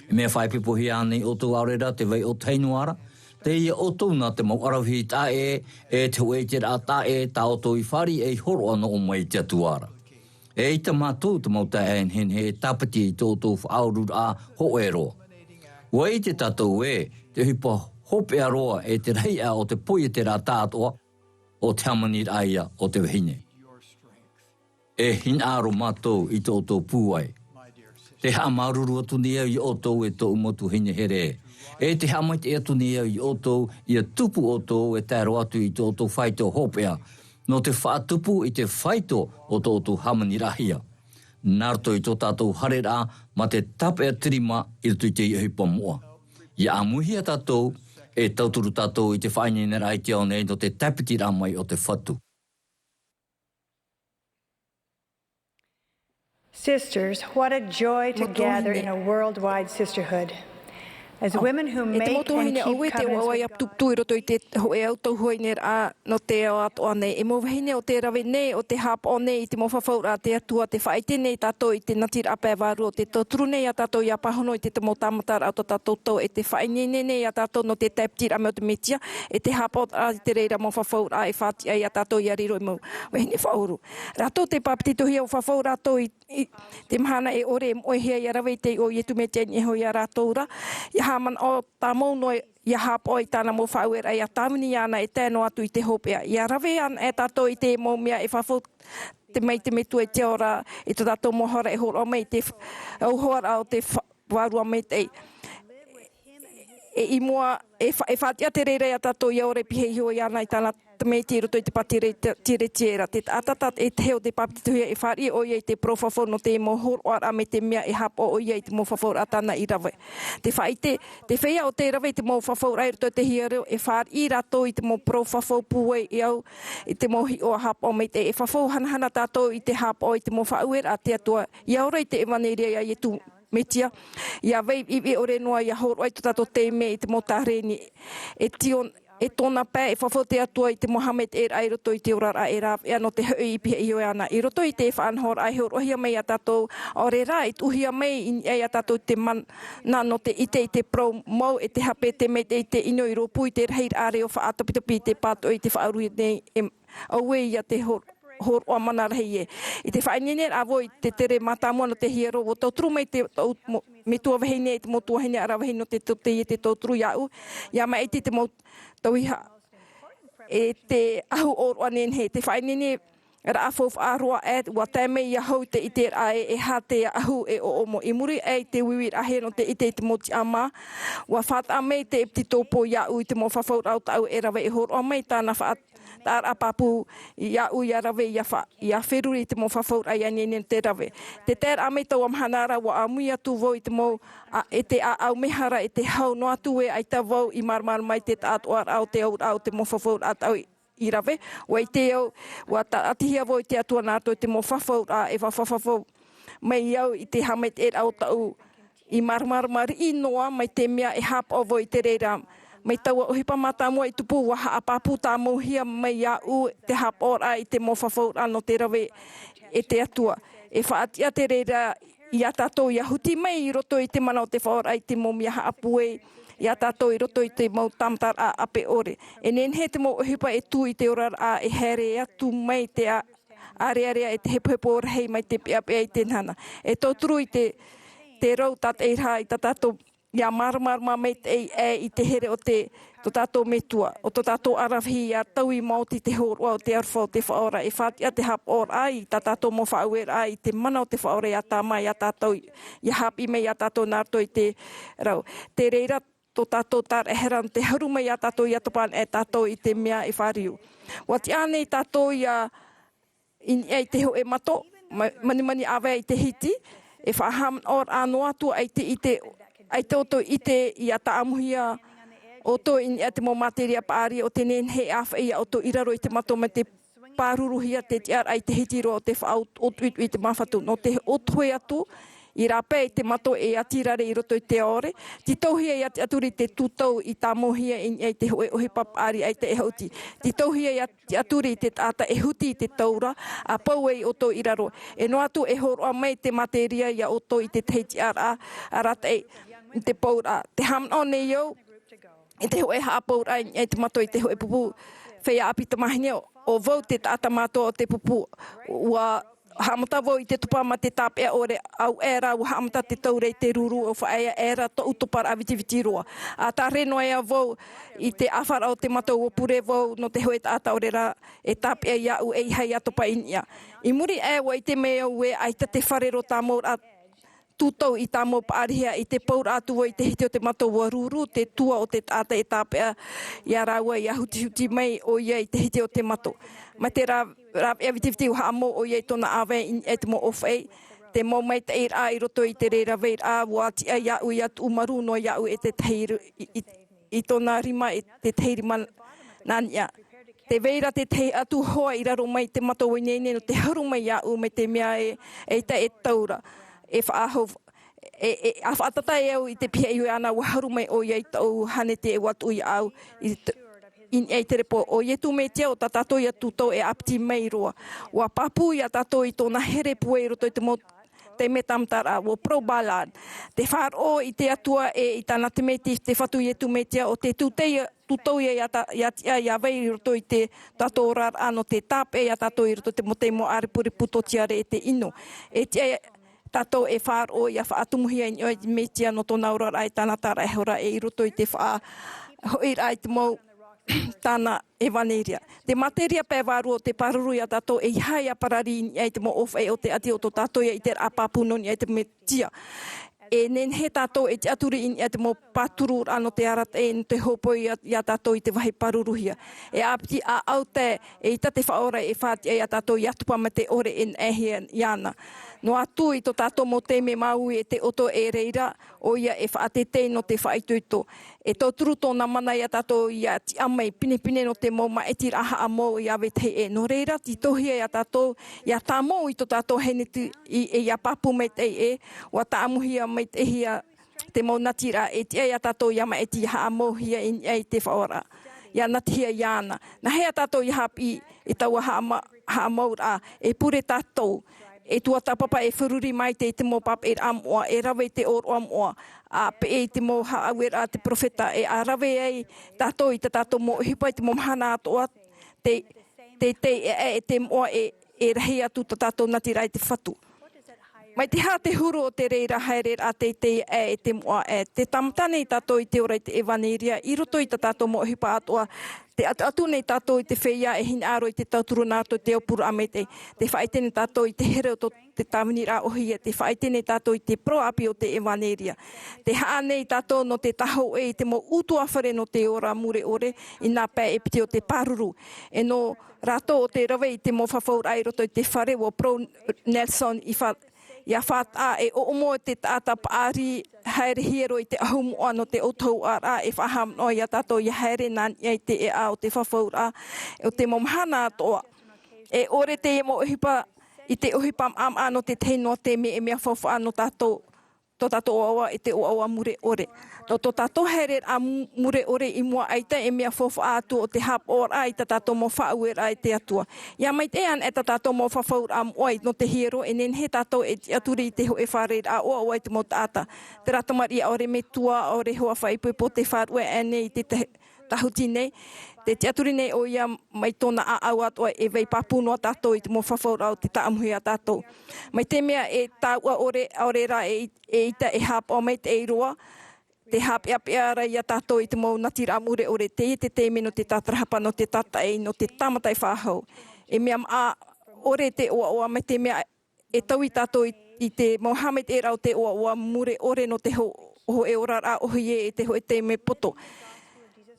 E mea whaipipo hi ane o tō aurera te vei o teinuara, te ia o tō nā te mau arawhi tā e te hoe te rā tā e tā o tō I whari e horo ana o mai te atuara. E I te mātou te mau tā e nhenhe e tāpiti I tō tō whaurura hoe roa. Ua I te tātou e te hipa hope aroa e te rei a o te poia te rā tātoa o te amanir aia o te wahine. E hinaro mātou I tō tō pūai. Te haa maruru atu ni au I o tō e tō umotu hine here. E te haa maite atu ni au I o tō I a tupu o tō e tēro atu I tō tō whaito hopea. No te whaatupu I te whaito o tō tō hamanirahia. Nārto I tō tātou harera ma te tapea tirima I rutu I te ihipa mua. Ia amuhia tātou e tauturu tātou I te whainene rai te au nei no te tapiti ramai o te whatu. Sisters, what a joy to gather in a worldwide sisterhood. As women who make and keep covenants with God. te hoe au tau hoine a no te o ato ane. E mo wahine o te rawe nei o te hap o nei I te mo whawhaura te atua te whaite nei tātou I te natir ape waru o te tōturu nei a tātou I a pahono I te mo tamatara au tātou tau e te whaine nei a tātou no te taiptira me o te metia e te hap o te reira mo whawhaura e whati ai a tātou I a riro I mo wahine whauru. Rato te papiti tohi au whawhaura tātou I te mahana e ore mo hea I a rawe te o I tu me te ho I a rātoura. Haman o tā mauno ia hapo I tāna mo whauera ia tāmini ana e tēno atu I te hopea. Ia rawe an e tātou I te mo mea e whawhau te mei te metu e te ora I te tātou mohara e horo mei te auhoara o te warua mei te I mua e whatia te reira ia tātou I ore pihe hio I ana I tāna te mei te roto I te patire tiera. Te atatat e te heo te papituhia e whari o ia I te profafo no te mo horoara me te mea e hapo o ia I te mo whafo atana I rawe. Te whaite, te whea o te rawe te mo whafo rai roto te hiareo e whari I rato I te mo profafo puwe I au I te mo hi o hapo me te e whafo hanahana tātou I te hapo I te mo whauera a te atua. Ia ora I te ewaneria ia I tu metia. Ia wei I ore noa ia horo ai tātou te me I te mo tāhreni. E tion e tōna pē e whawhote atua I te Mohamed e rai roto I te orara e rāw ea no te hui I pihe I hoi ana. I roto I te whaanhor ai hor ohia mei a tātou ore rā I tuhia mei I a tātou te man nā no te ite I te pro mau e te hape te mei te I te ino I ropu I te reir are o whaatopitopi I te pāto I te whaarui nei e aue I a te hor hor o mana rahi e. I te whainene a voi te tere matamua no te hiero o tau tru mai te me tua vahine te mo tua hine ara vahine te te tau tru iau. Ia mai te mo tau iha e te ahu o anen he te whainene ra afof aroa e wa teme ia hou te ite ai e ha te ahu e o mo i muri e te wiwir ahe no te ite te moti ama wa fat ame te ipti topo iau te mo whafau au tau e rawe e hor o mai tāna whaat tar apapu iau ia rawe ia wheruri te mo whafau ai anene te rawe. Te ter ame tau amhanara wa Amuiraa tu vo i te mo e te au mehara e te hau no atu e ai ta vau i marmar mai te taat o au te mo whafau atau i rawe, wai te au, wa ta atihia voi te atua nātou te mo whawhau a e whawhawhau mai au i te hamet e au tau i marmari i noa mai te mea e hap o voi te reira. Mai taua o hipa mata mua i tupu waha a papu tā mauhia mai au te hap ora i te mo whawhau no te rawe e te atua. E whaatia te reira i a tātou i a huti mai i roto i te mana o te whaora i te mo miaha apue ia tātou i roto i te mau tamtar a ape ore. E nen he te mo hipa e tū i te orar a e here atu mai te area e te hepo rei mai te pia i te nana. E tōturu i te rau tat e rā i tātou ia marmarma mai te i te here o te tātou metua. O tātou arawhi ia tau i mauti te horua o te arwhau te whaora. E whaatia te hap or ai tātou mo whauer ai te mana o te whaora ia tā mai ia tātou ia hap i mei ia tātou nārto i te rau. Te reira tō tātou tār e heran te haruma ia tātou ia topan e tātou i te mea e whariu. Wati ane tātou ia i te ho e mato, mani awe i te hiti, e whaham or anō atu ai te oto i te ia ta amuhia oto i te mo materia paari o te nen he awha ia oto iraro i te mato me te pāruruhia te tiar ai te hiti ro o te whaau otu i te mawhatu. No te otoe atu, i rape i te mato e atirare i roto i te ore. Ti tauhia i aturi te tutau i tā mohia i te hoe ohi papari ai te e hauti. Ti tauhia i aturi i te tata e huti i te taura a pau e oto i raro. E no atu e horoa mai te materia i a oto i te teiti a rata e te paura. Te hamno ne iau i te hoe haa paura i te mato i te hoe pupu whea api tamahine o vau te tata mato o te pupu ua hamata vo i te tupa ma te tāpea ore au era u hamata te taure i te ruru o whaea era to utopar a viti roa. A tā renoa ea vo i te awhara o te matou o pure vo no te hoe tāta ore ra e tāpea ia u e hei atopa inia. I muri e wa i te mea ue ai te wharero tā maur a tutau i tā mau paarihia i te paur atu i te hiti o te matou o ruru, te tua o te tāta e tāpea i a raua i a huti mai o ia i te hiti o te matou. Ma te rā e viti uha amo o ia i tona awe i te mo ofei, te mo mai te eira i roto i te reira veir a wati a iau i atu umaru no iau e te teiru i tona rima e te teiri man nania. Te veira te tei atu hoa i raro mai te matou i nene no te haru mai iau me te mea e te e taura. E whaahau, e whaatata e au i te pia i ana wa haru mai o iei tau hane te e watu i au in e te repo. O ie tu me tia o tatato i a tuto e apti mai roa. Wa papu i a tato i tōna here pue i roto i te mo te me tamtara o pro balad. Te wharo i te atua e i tana te meti te whatu i e tu me tia o te tutou i a vei i roto i te tato rar ano te tape i a tato i roto te mo te mo aripuri puto tiare e te ino. E tia tato e wharo i a whaatumuhia i me tia no tōna ora ai tana tara e hora e i roto i te wha hoi ai te mau tana e vaneria. Te materia pe waru o te paruru ia tato e hai a parari i te mo off e o te ati o to tato i te apapuno i te me tia. E nen he tato e te aturi i te mo paturu ano te arat e te hopo i a tato i te wahi paruruhia. E apti a au te e ita te whaora e whati e a tato i atupa me te ore in ehia i ana. No atu i to tato mo te me mau e te oto e reira o ia e whaate te no te whaituito. E tō turu tōna mana i a tato i a ti amai pine no te mo ma e tira aha amo i awe te e. No reira ti tohia i a tato i a tā mo i to tato hene tu i a papu me te e o a tā amuhia me te hia te mo natira e ti e a tato i ama e ti ha amo hia i te whaora. Ia natia i ana. Na hea tato i hapi i taua ha Amuiraa e pure tato. E tua tapapa e whururi mai te mo pap e amoa, e rawe te or amoa, a pe e te mo Amuiraa te profeta, e a rawe ei tato i te tato mo hipa i te mo mhana atoa, te mo e e rahi atu tātou nati rai te whatu. Mai te hā te huru o te reira haere a te e te moa e. Te tamatane i tātou i te ora i te evaneria, i roto i tātou mo hipa atoa. Te atu nei tātou i te whea e hin aro i te tauturu nātou te opuru amete. Te whaitene tātou i te here o te Amuiraa ohia. Te whaitene tātou i te proapi o te evaneria. Te haa nei tātou no te taho e i te mo utua whare no te ora mure ore i nā pē e piti o te paruru. E no rātou o te rawe i te mo whawhaur ai roto i te whare o Pro Nelson i ia whātaa e o omo te tāta paari haere hiero i te ahumoa no te otou ara e whaham no ia tātou i haere nān i te e a o te whawhaura o te momhana atoa. E ore te e mo uhipa i te uhipa am ano te teino te me e mea whawha no tātou tō tātou oawa e te oawa mure ore. Tō tātou haere a mure ore i mua aita e mea whawha atu o te hap ora i tātou mo whauera i te atua. Ia mai te an e tātou mo whawhaur am oai no te hiero e nen he tātou e aturi i te ho e whareir a oa oai te mo tāta. Te ratamari a ore me tua a ore hoa whaipu po te wharue ane i te tahuti nei. Te aturi nei o ia mai tōna a au atoa e vei papunoa tātou i te mo whawhaura o te taamuhi a tātou. Mai te mea e tāua ore ra e ita e hap o mai te eiroa. Te hape Eperera i a tātou i te mo natira mure ore te me no te tātarahapa no te tata e no te tamatai whahau. E mea a ore te oa mai te mea e tau i tātou i te Mohamed e rau te oa mure ore no te ho e ora a ohi e te ho e te me poto.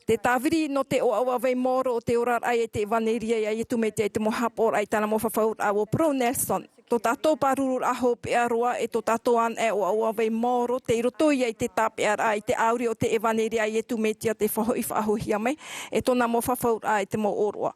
Te tāwiri no te oa vei moro o te ora ai e te vaneria i a i tumete e te mohapor ai tāna mo whawhaur a o Pro Nelson. Tō tātou paruru a ho Pearoa e tō tātou an e oa vei moro te iroto i te tāpeara i te auri o te evaneria i e tumete a te whaho i whahohia mai e tōna mo whawhaur a i te mo oroa.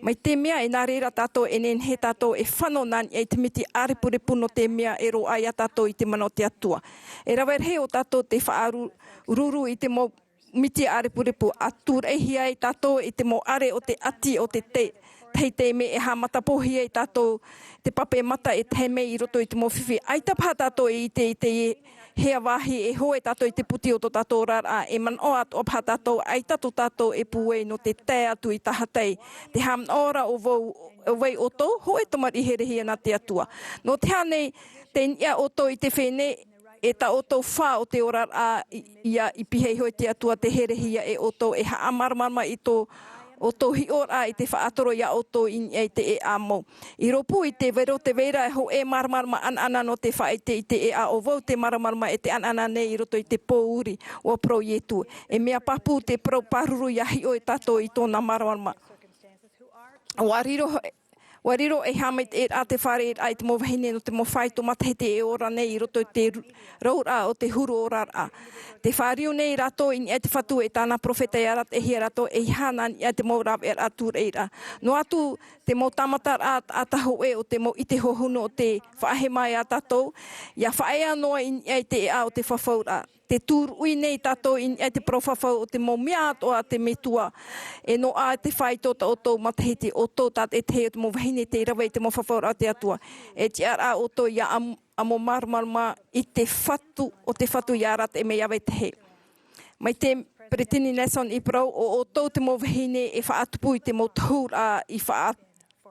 Mai te mea e nā reira tātou e nen he tātou e whano nan i te miti arepurepu no te mea e ro ai a tātou i te mano te atua. E rawer he o tātou te whaaru ruru i te mo miti arepurepu atur e hia i tātou i te mo are o te ati o te te me e ha matapohi e tātou te pape mata e te me i roto i te mo whiwhi. Ai tapha tātou i te hea wahi e hoe tātou i te puti o tō tātou rara e man o atu apha tātou ai tātou e puwe no te te atu i tahatei. Te ham ora o wei oto hoe tomari here hia na te atua. No te hanei te nia oto i te whene e ta oto wha o te ora a ia i pihei hoi te atua te here hia e oto e ha amarmarma i tō o tō hi ora i te whaatoro ia o tō i te e amo. I ropu i te vero te vera e ho e marmarma anana no te whaite i te e a o vau te marmarma e te anana nei i roto i te pōuri o pro ietu. E mea papu te pro paruru ia hi o e tato i tōna marmarma. Wariro e hamait e a te whare e ai te mo vahine no te mo whaito matahete e ora nei i roto i te raura o te huru ora a. Te whario nei rato i e te whatu e tāna profeta i arat e hi rato e hana i te mo rap e atur e ra. No atu te mo tamatar a taho e o te mo i te hohuno o te whaahe mai a tatou. Ia whaea noa i te e a o te whawhaura. Te tūru ui nei tātou i te profawhau o te mo mea atoa te metua. E no a te whaito ta o tō matahiti o tō tat e te heo te mo vahine te irawa i te mo whawhaura o te atua. E te ara o tō ia amo marmarma i te whatu o te whatu i arat e me iawe te he. Mai te Pretini Nelson i prau o tō te mo vahine e whaatupu i te mo Tuha'a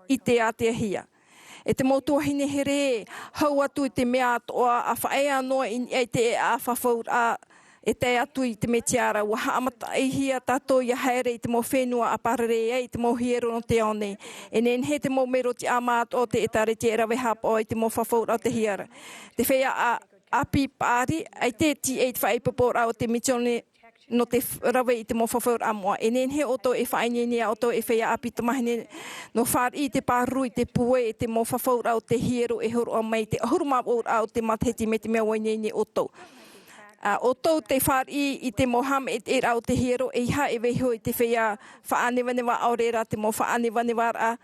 i te atea. E te motua hine here, hau atu i te mea atoa a whaea noa i te a whawhaur a e te atu i te metiara. Wa haamata i hia tātou i a haere i te mo whenua a purera'a i te mo hiero no te one. E nen he te mo mero te amaat o te etare te erawe hapa o i te mo whawhaur o te hiara. Te whea a api pāri, ai te ti e te whaipapora o te mitione no te rawe i te mo whawhaur amoa. E nen he oto e whainenia oto e whea api tamahine no whār i te pāru i te pue e te mo whawhaur au te hiero e horo o mai te ahurumap au te mataheti me te mea wainene oto. Oto te whār i te Mohamed e rau te hiero e iha e weho i te whea whaanewanewa aurera te mo whaanewanewa a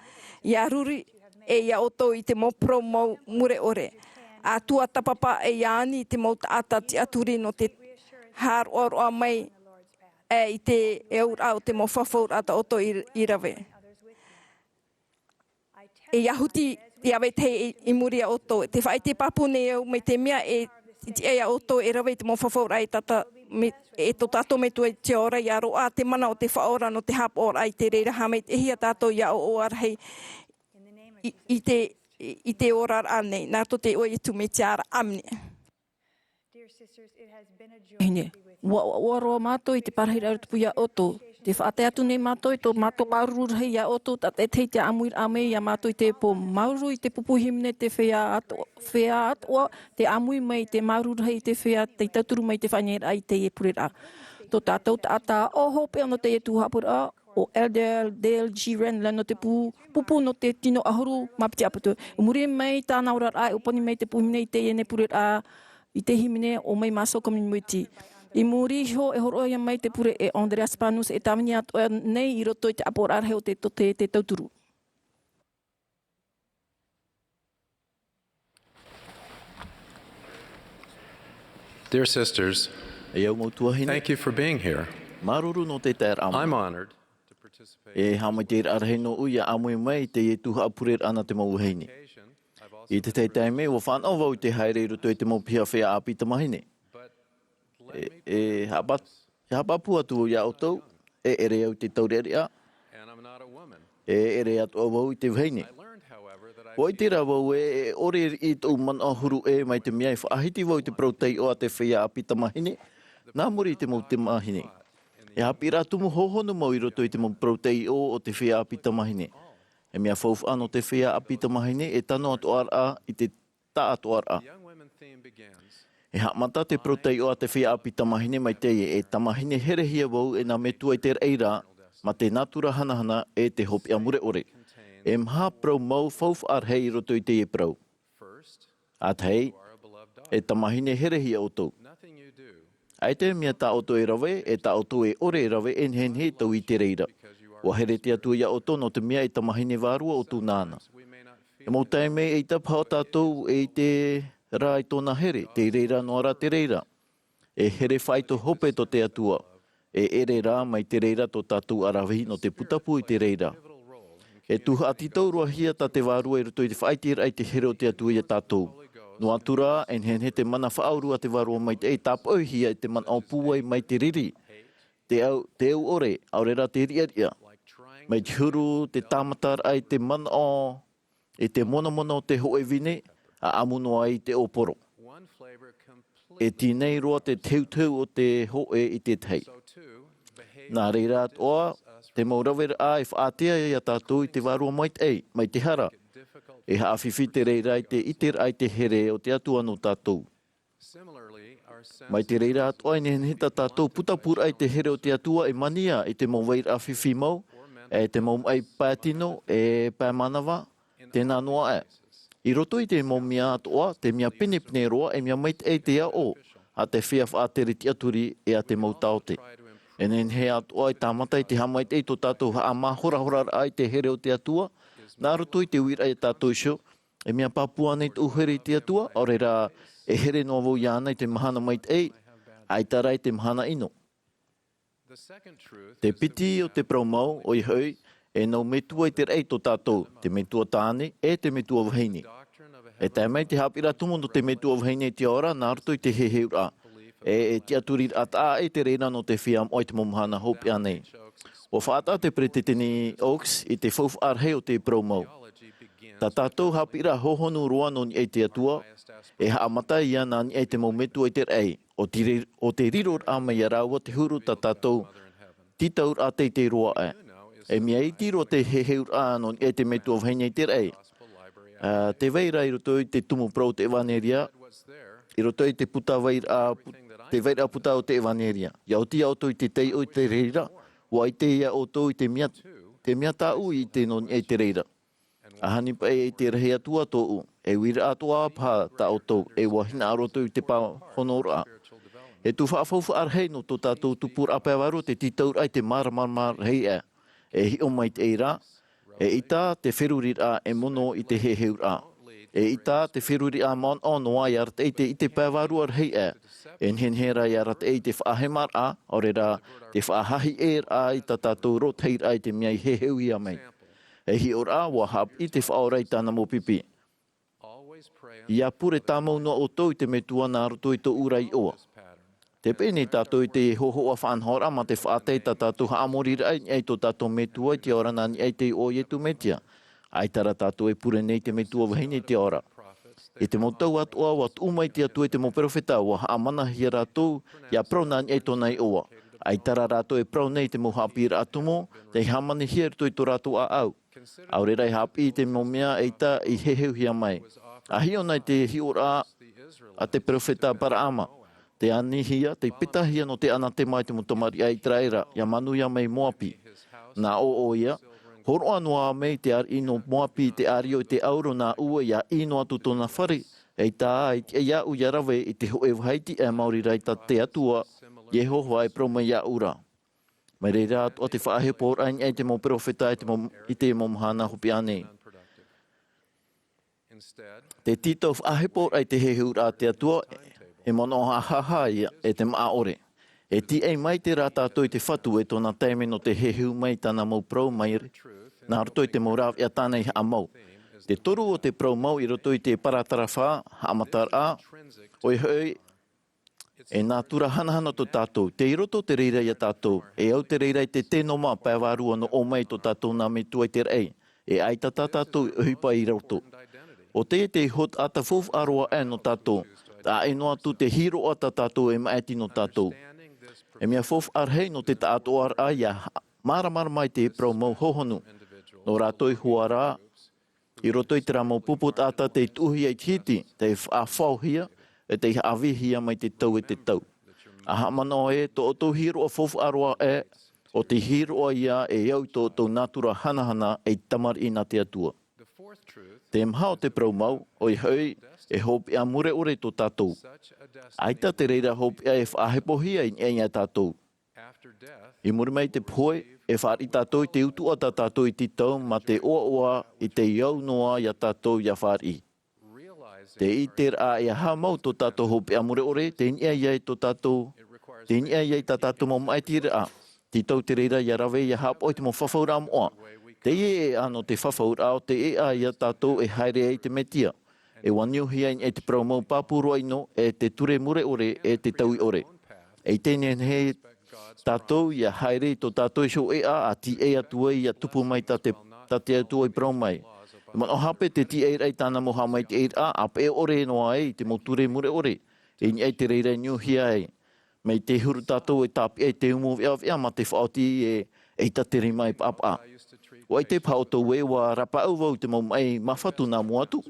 ia ruri e ia oto i te mo pro mo mure ore. A tua tapapa e iani i te mo taata ti aturi no te har oro a mai i te eura o te mo whawhaur ata oto i rawe. E iahuti i awe te i muria oto. Te whai te papu ne au me te mea e ea oto e rawe te mo whawhaur ai tata e to tato me tu e te ora i aro a te mana o te whaora no te hap ora ai te reira hameit e hia tato ia o arhei i te I te ora ane, nā to te oi tu me te ara amne. Dear sisters, it has been a joy to be with you. Wa roa mātou I te parahira o te puia oto. Te whaate atu nei mātou I tō mātou maururu rei a oto, ta te tei te Amuiraa mei a mātou I te po mauru I te pupuhimne te whea atua, te amui mei te maururu rei te whea, te tauturu mei te whanera I te Eperera. Tō tātou ta ata o hope no te Tuha'a purera'a, o Elder DLG Renla no te pupu no te tino ahuru mapiti apatu. Muri mei tāna ora ai uponi mei te puhimne I te ene purera'a I te himine o mai maso community. I muri ho e horo ia mai te pure e Andreas Panus e tamini atoa nei I roto I te apora arhe o te tauturu. Dear sisters, thank you for being here. I'm honored to participate. E hama te arhe no uia amui mai te Tuha'a purera'a ana te vahine. I te teitai me, wa whanau wau te haere I roto I te maupia whea api ta vahine. E hapapu atu ia o tau, e ere au te taurerea, e ere atu au wau I te vahine. Wai te ra wau e ore I tau man ahuru e mai te miai whaahiti wau te proutei o a te whea api ta vahine, nā muri te mau te mahine. E hapi rā tumu hohonu mau I roto I te mau proutei o te whea api ta vahine. E mea whauwha ano te whea api ta mahine e tano atu ara I te ta atu ara. E mata te protei o a te whea api ta mahine mai teie e ta mahine herehia wau e nā metua I te reira ma te natura hanahana e te hopi amure ore. E mha prau mau whauwha arhei I roto I te prau. At hei, e ta mahine herehia o tau. Ai te mea ta oto e rawe e ta oto e ore e rawe en hen he tau I te reira. Wa here te atu ia oto no te mea I ta mahine vārua o tū nāna. E mō taime e ta pao tātou e te rā I tōna here, te reira no ara te reira. E here whai to hope to te atua. E ere rā mai te reira to tātou arawihi no te putapu I te reira. E tuha ati taurua hia ta te vārua I roto I te whaitira ai te here o te atua ia tātou. No atura en hen he te mana whaaurua te vārua mai te e tāpau hia I te man au pūai mai te riri. Te au ore, aurera te ria. Mai te huru, te tāmatar ai te mana o, e te mona o te hoe vine, a amuno ai te oporo. E tīnei roa te teuteu o te hoe I te tei. Nā reira atoa, te maurawera a e whaatea ia tātou I te vārua mai te hara. E haawhiwhi te reira I te iter ai te here o te atua no tātou. Mai te reira atoa I nehita tātou putapura ai te here o te atua e mania I te mauweira a whiwhi mau, e te mau ai pātino e pāmanawa, tēnā noa e. I roto I te mau mea atoa, te mea pene roa e mea mait e te ao, a te whia whaatere ti aturi e a te mau taote. E nen he atoa I tāmata I te hamait e to tātou ha ma hora ai te here o te atua, nā roto I te uira e tātou sio, e mea papua nei te uhere I te atua, ore rā e here noa wau iana I te mahana mait e, ai tarai te mahana ino. Te piti o te praumau o I hui e nau metua I te rei to tātou, te metua tāne e te metua vahine. E tai mai te hapira tumu no te metua vahine te ora nā roto I te heheura. E te aturi ata e te reina no te whiam o I te momhana hopi anei. O whaata te pretetini oaks I te whauwha arhei o te praumau. Ta tātou hapira hohonu roa no ni e te atua, e haamata ia nā ni e te mau metua I te rei. O te riror a mai araua te huru ta tātou titaur a te roa e. E mea I tiro te heheur a no e te metua vahine I te rei. Te veira I roto I te tumu prau te evaneria, I roto I te puta veira te veira puta o te evaneria. Ia o tia o to I te tei o te reira, wa I te ia o to I te mea tā ui I te non e te reira. Ahani pa e te rehe atua tō u, e wira atua pā tā o tō, e wahina aroto I te pā honora. E tu whaafauwha arhei no tō tātou tupur apewaro te titaur ai te maramar hei e. E hi o mai te eira, e ita te wheruri a e mono I te heheur a. E ita te wheruri a maon o noa I arat e te pēwaru arhei e. E nhen hera I arat e te whaahemar a, ore rā te whaahahi e a I ta tātou roteir ai te miai heheu ia mai. E hi ora wa hap I te whaorai tāna mo pipi. Ia pure tāmau no o tau I te metua nā roto I tō urai oa. Te pene tātou I te hoho a whanhora ma te whaatei ta tātou haamorira ai tō tātou metua I te ora nani ai te o ietu metia. Ai tara tātou e pure nei te me tua vahine te ora. E te motau atua wat umai te atu e te mo profeta wa amana hia rātou ia praunan e tōnai oa. Ai tara rātou e prau nei te mo hapira atumo, te hamani hia rito i tō rātou a au. Aure rai hapi te mo mea e ta i heheu hia mai. A hio nei te hiora a te profeta para ama. Te ani hia, te pita hia no te ana te mai te mutamari ai traera, ia manu ia mei moapi. Nā o ia, horo anua mei te ar ino moapi te ario i te auro nā ua ia ino atu tōna whare, e tā e ia u ia rawe i te hoe wahaiti e mauri raita te atua, Yehowa e proma ia ura. Mai reira atu o te whaahepo rain e te mo profeta i te mo mhana hopi ane. Te tito whaahepo rai te heheura te atua, e mono hahaha ia e te maa ore. E ti ei mai te rata toi te whatu e tōna teime no te heheu mai tāna mau prau maire. Nā roto i te moraw ia tānei ha mau. Te toru o te prau mau i roto i te paratara amatara, oi hoi, e nā tura hanahana to tātou. Te i roto te reira ia tātou. E au te reira i te tenoma pēwarua no o mai to tātou nā me tua i te rei. E aita tātou i uhipa i roto. O te hot ata fof aroa e no tātou. Tā e noa tu te hiro o tātou e maeti no tātou. E mea fof arhei no te tātou ar aia, maramara mai te prau mau hohonu. No rātoi huarā, i roto i te rā mau puput ata te tuhi ai tihiti, te whawhau hia, e te awi hia mai te tau e te tau. Aha mana e, to o tō hiro o fof aroa e, o te hiro o ia e iau tō natura hanahana e tamar i nā te atua. Te mhao te prau mau, oi hoi, e hopi a mure ore tō tātou. Aita te reira hopi a e whahepohia i ea tātou. I muri mai te poe, e whaari tātou i te utu o tātou i titau, ma te oa i te iau noa i a tātou i a whaari. Te iter a e ha mau tō tātou hopi a mure ore, te nia iai tō tātou, te nia iai tā tātou mau mai tira a. Titau te reira i a rawe i a hapo i te mo whawhaura moa. Te e ano te whawhaura o te e a i a tātou e haere e te metia. E waniuhia e te promau papurua ino e te ture mure ore e te taui ore. E tēne he tātou i a haere tō tātou i sho e a ti e atua i a tupu mai ta te atua i promai. E man o hape te ti e rei tāna moha mai te e a pe ore noa e te mo ture mure ore. E ni e te reira niuhia e. Mei te huru tātou e tāpi e te umu via ma te whaoti e tateri mai papa. O ai te pauto we wa rapa au wau te mau mai mawhatu nā muatu.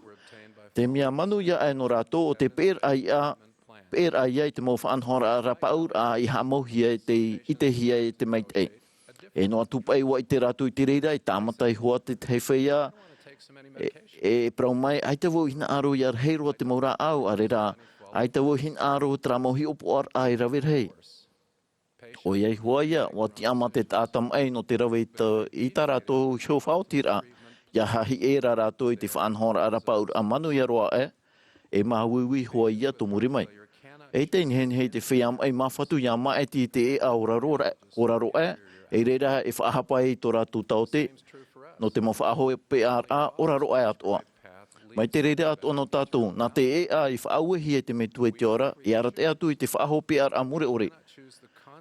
Te mea manu ia e no rātou o te pēr ai te mau whaanhora rapa au a i hamohia i te hia e te maitei. E no atupai wa i te rātou i te reira i tāmatai hoa te hewhia e prau mai ai te wau hina aro i ar heiroa te maura au a rera ai te wau hina aro tra mohi opo ar ai rawirhei. O iei hoa ia, wa ti ama te tātam ei no te rawe i tā rātou shou whaotira, ia hahi e rā rātou i te whaanhora arapaur a manu ia roa e mahuiwi hoa ia to muri mai. E te inhen hei te whiam ei mawhatu ia maeti te e a oraro e reira e whaahapa e to rātou taote, no te mawhaaho e purera'a oraro atoa. Mai te reira atoa no tātou, nā te e a i whaauehi e te metu e te ora, i arat e atu i te whaaho purera'a mure ore.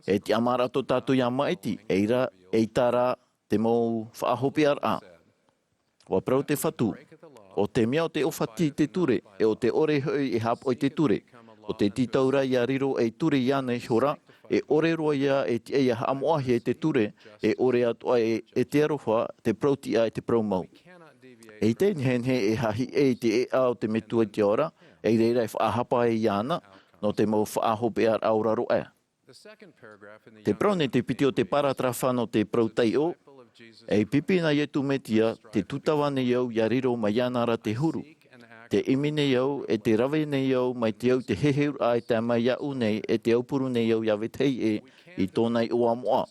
E te amara to tātou ia maeti, e tara te mau whaahopi ar a. Wa prau te whatu, o te mea o te ofati te ture, e o te ore hoi e hapo i te ture. O te titaura ia riro e ture ia nei hora, e ore roa ia e te eia hamoahi e te ture, e ore atoa e te aroha, te prautia e te praumau. E te nhenhe e hahi e te e au te metua te ora, e reira e whaahapa e iana, no te mau whaahopi ar auraro e. Te praune te piti o te paratrafa no te prautei e pipina ietu metia te tutawane iau ia riro mai anara te huru. Te imine iau e te rawe nei iau mai te au te heheur ai te mai iau nei e te aupuru nei iau ia vetei i tōnei ua moa.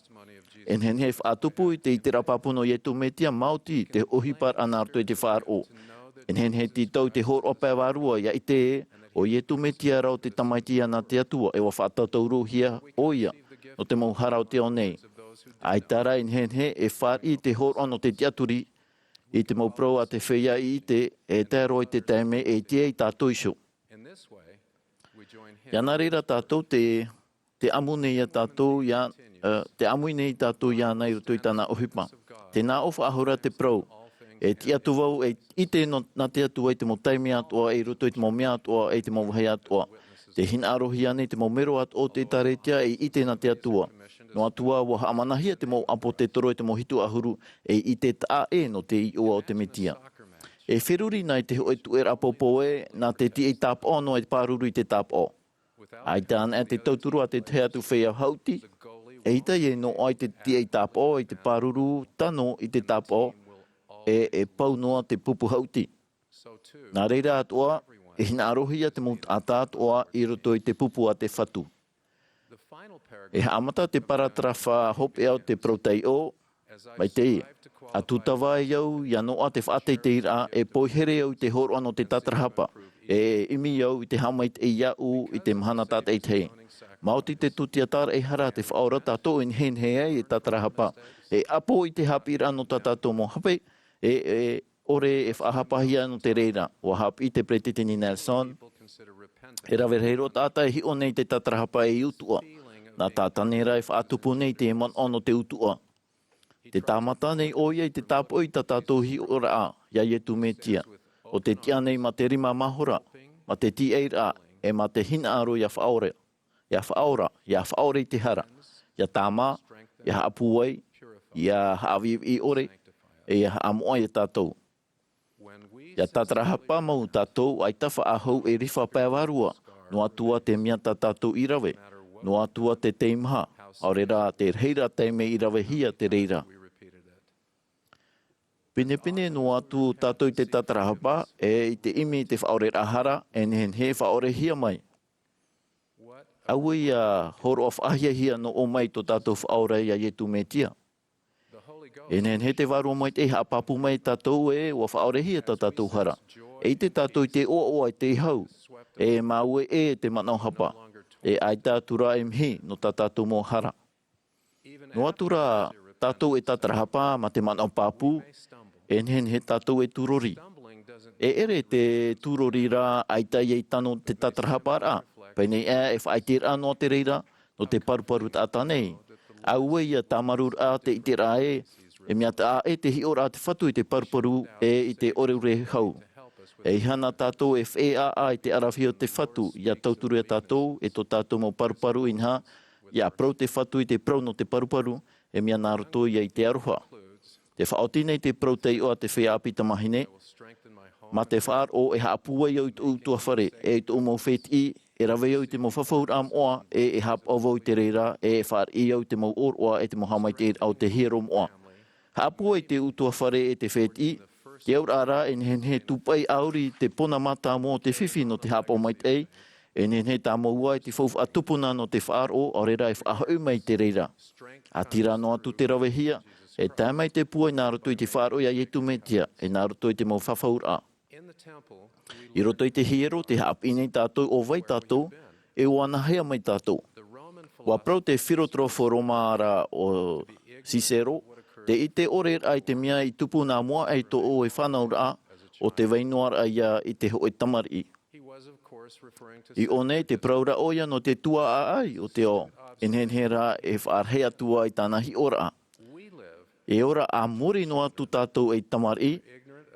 En hen he whaatupu i te itera papuno ietu metia mauti te ohipar anarto e te whaaro. En hen he titau te hor ope warua ia i te o ietu metia rau te tamaiti ana te atua e wa whaatatauru hia o ia no te mau harau te o nei. Ai tara en hen he e whar i te hor ono te tiaturi i te mau prau a te whia i te e te roi te teime e te i tātou iso. Iana reira tātou te amune ia tātou ia te amuine i tātou ia nei ruto i tāna ohipa. Te nā ofa ahura te prau E ti atu wau, e ite no nā te atu e te mo taimi atua, e roto i te mo mea atua, e te mo wahai atua. Te hina arohi ane, te mo mero at o te taretia, e ite nā te atua. No atua wa haamanahia te mo apo te toro e te mo hitu ahuru, e ite taa e no te i ua o te metia. E whiruri nai te hoi tu era apopo e, nā te ti e tap o no e pāruru i te tap o. Ai tāna e te tauturu a te te atu whea hauti, e ita e no ai te ti e tap o, i te pāruru tano i te tap o, e pau noa te pupu hauti. Nā reira atua, e hina arohia te mut ata atua i roto i te pupu a te whatu. E amata te paratrafa hope au te protei o, mai te i. A tutawa e au, ia noa te whaatei te ira, e poihere au te horo ano te tatrahapa. E imi au i te hamait e iau i te mahana tat e te. Mauti te tutiatara e hara te whaora tato in hen hea e tatrahapa. E apo i te hapira ano tatato mo hape, ore e whahapahia no te reira. Wa hap i te pretitini Nelson. E rawerheiro tata e hio nei te tatrahapa e utua. Nā tātanera e whaatupu nei te man ono te utua. Te tāmata nei oia i te tāpo i tatato hi ora a, ia e tu metia. O te tia nei ma te rima mahora, ma te ti eira, e ma te hina aro ia whaore. Ia whaora, ia whaore i te hara. Ia tāma, ia haapuai, ia haaviv i ore, e ia haamoa i tātou. Ia tatrahapa mau tātou ai tawha ahau e riwha pēwarua, no atua te mea tātou i rawe, no atua te teimha, aurera te reira teime i rawe hia te reira. Pine no atu tātou i te tatrahapa, e i te imi te whaore ahara, e nehen he whaore hia mai. Au ia horo of ahia hia no o mai to tātou whaore ia yetu metia. E nehen he te waru mai te hapapu mai tātou e o whaore hia tātou hara. E te tātou i te oa i te hau, e maue e te manau hapa. E ai tātura e mhi no tātou mō hara. No atura tātou e tatrahapa ma te manau papu, e nhen he tātou e turori. E ere te turori rā aitai e tano te tatrahapa rā. Pene e whaitira no te reira, no te paruparu tāta nei. Au e ia tamaru rā te ite rā e mea tā e te hio rā te whatu i te paruparu e i te oreure hau. E hana tātou e whea i te arawhio te whatu, ia tauturu e tātou, e to tātou mo paruparu inha, ia prau te whatu i te prau no te paruparu, e mea nāroto ia i te aroha. Te whaoti nei te protei o te whea apita mahine, ma te whaar o e haapua iau i te utua whare, e i te umo wheti, e rawe iau i te mo whawhaur am oa, e hap ovo i te reira, e whaar iau i te mo oroa, e te mo hamai te au te hero moa. Haapua i te utua whare e te wheti, te aur ara e nehen he tupai auri te pona mata mo te whiwhi no te hapa o mai te e nehen he tā maua i te whauwha atupuna no te whaar o, aurera e whaahau mai te reira. A tira no atu te rawe hia, e tāmai te pua i nā roto i te whaaro ia yetu metia, e nā roto i te mau whawhaur a. I roto i te hiero, te haapine tātou o vai tātou, e o anahea mai tātou. Wa prau te whirotrofo romara o Cicero, te ite ore ai te mea i tupu nā mua ai to o e whanau rā, o te wainoar ai i te hoi tamari. I o nei te praura oia no te Tuha'a ai o te o, en he rā e whaarhea tua i tāna hi ora. E ora a mori no atu tātou e tamari,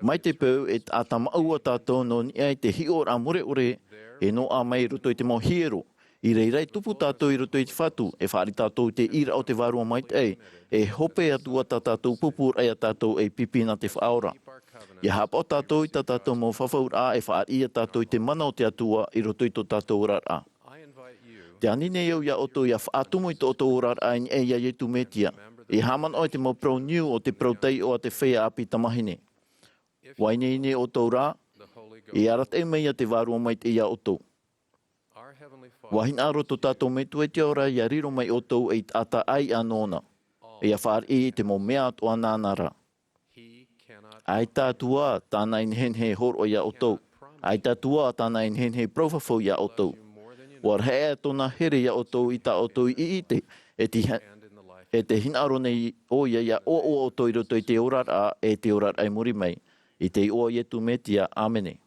mai te peu e atamaua tātou no ni ai te hi ora a more ore, e no a mai roto i te mo hiero. I reirei tupu tātou i roto i te whatu, e whaari tātou te ira o te varua mai te e hope atua tātou pupur ai a tātou e pipina te whaora. I hapa o tātou i tātou mo whawhaur a e whaari a tātou i te mana o te atua i roto i tō tātou orar a. Te anine iau ia oto ia whaatumu i tō tō orar a ni e ia yetu metia. I haman o te mo pro new o te protei o te whea api tamahine. Waine ine o tō rā, i arat e mea te varua mai te ia oto. Wahina aro tō tātou me tu e te ora i a riro mai oto e ata ai anōna. E a whaar i te mo mea o anānara. Ai tātua tāna inhen he horo ia oto. Ai tātua tāna inhen he profafo ia oto. War hea tōna here ia oto i tā oto i ite. E te hinaro nei o ia o oto i roto i te orar a e te orar ai muri mai. I te o ietu metia. Amene.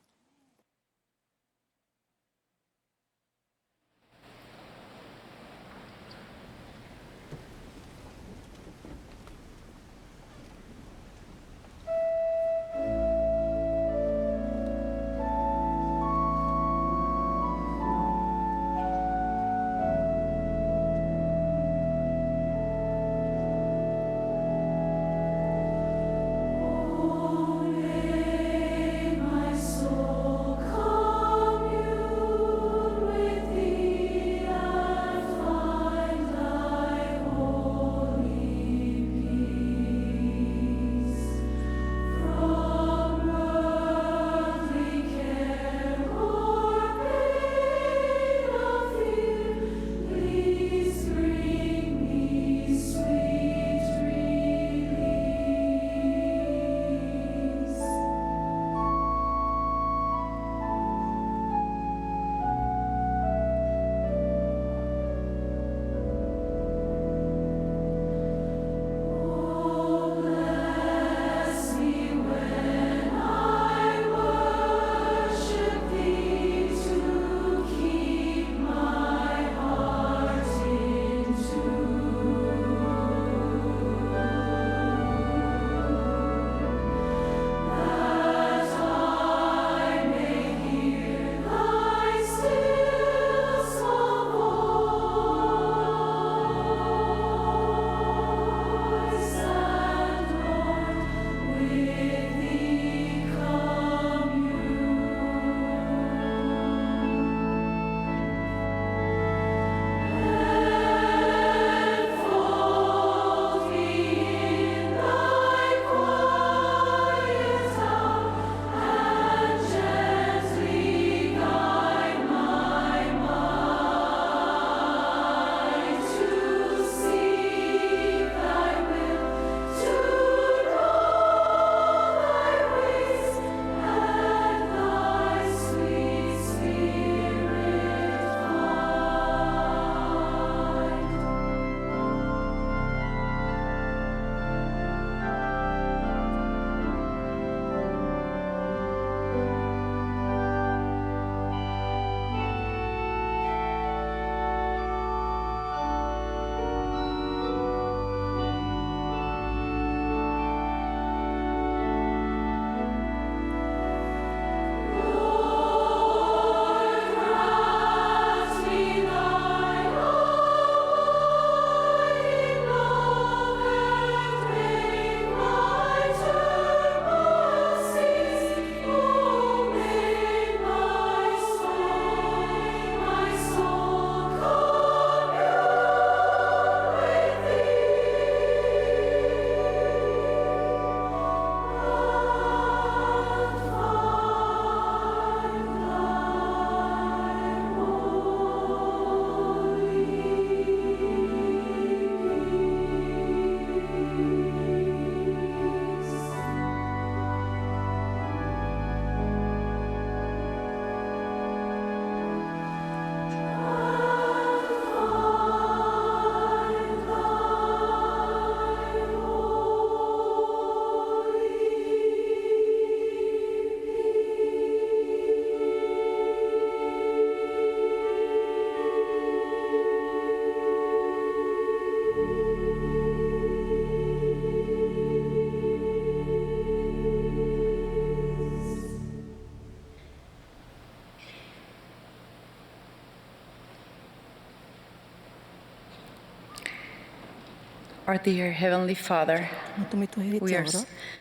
Our dear Heavenly Father, we are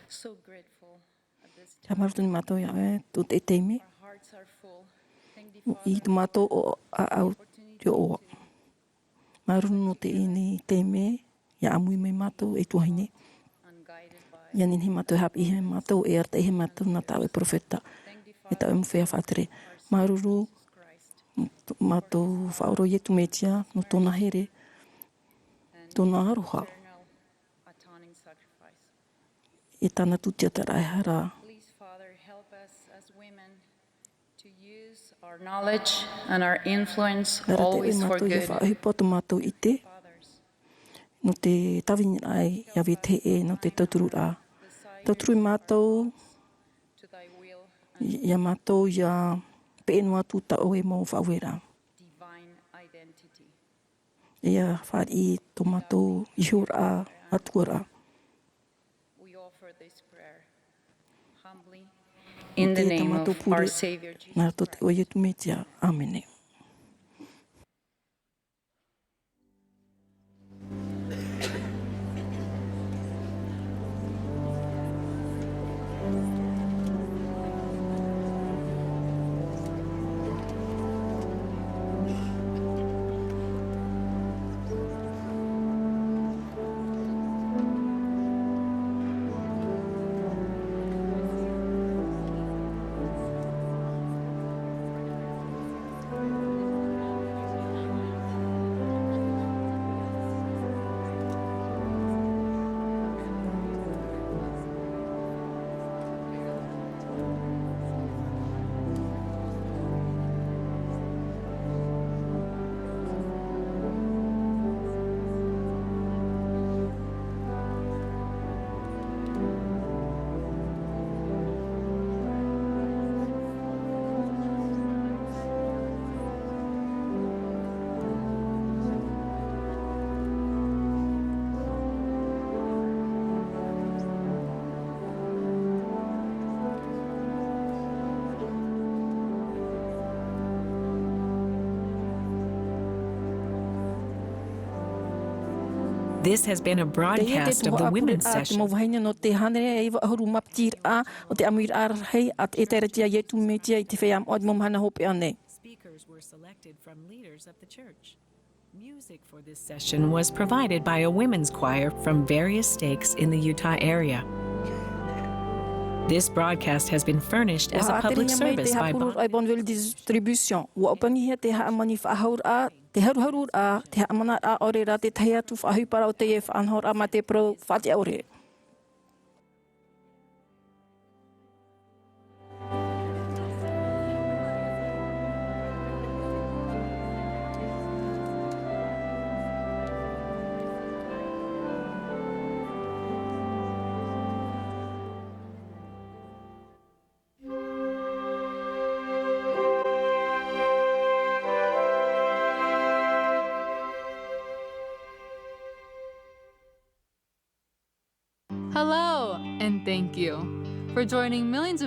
so grateful at this time. Our hearts are full. Thank you, Father. Marunu te ini te me, ia amui me mātou e tuahine. Ia nini mātou hap ihe mātou e arta ihe mātou nā tau e profeta. E tau e mwhea whātere. Maruru, mātou whaoro ietu metia, no tōna here, tōna aroha. E tāna tutia tarai hara. Our knowledge and our influence always for good. Mātou i te, no te tawini ai, ia we te e, no te tauturura. Tauturu mātou, ia mātou, ia pēnua tūta o e mō whawera. Ia whāri tō mātou i hura atuara. In the name of our Savior Jesus Christ. Amen. This has been a broadcast of the women's session. Vahine no te hane e ahuru maptira o te Amuiraa rahi at Eperera ietu metia I te whea oed momhana hope ane. Speakers were selected from leaders of the church. Music for this session was provided by a women's choir from various stakes in the Utah area. This broadcast has been furnished as a public service by Bonville Distribution. Wa opangi te haamani whahaura, te haruharura, te haamana a orera te taia tu whahupara o te e whanhora ma te pro whati aore. Hello, and thank you for joining millions of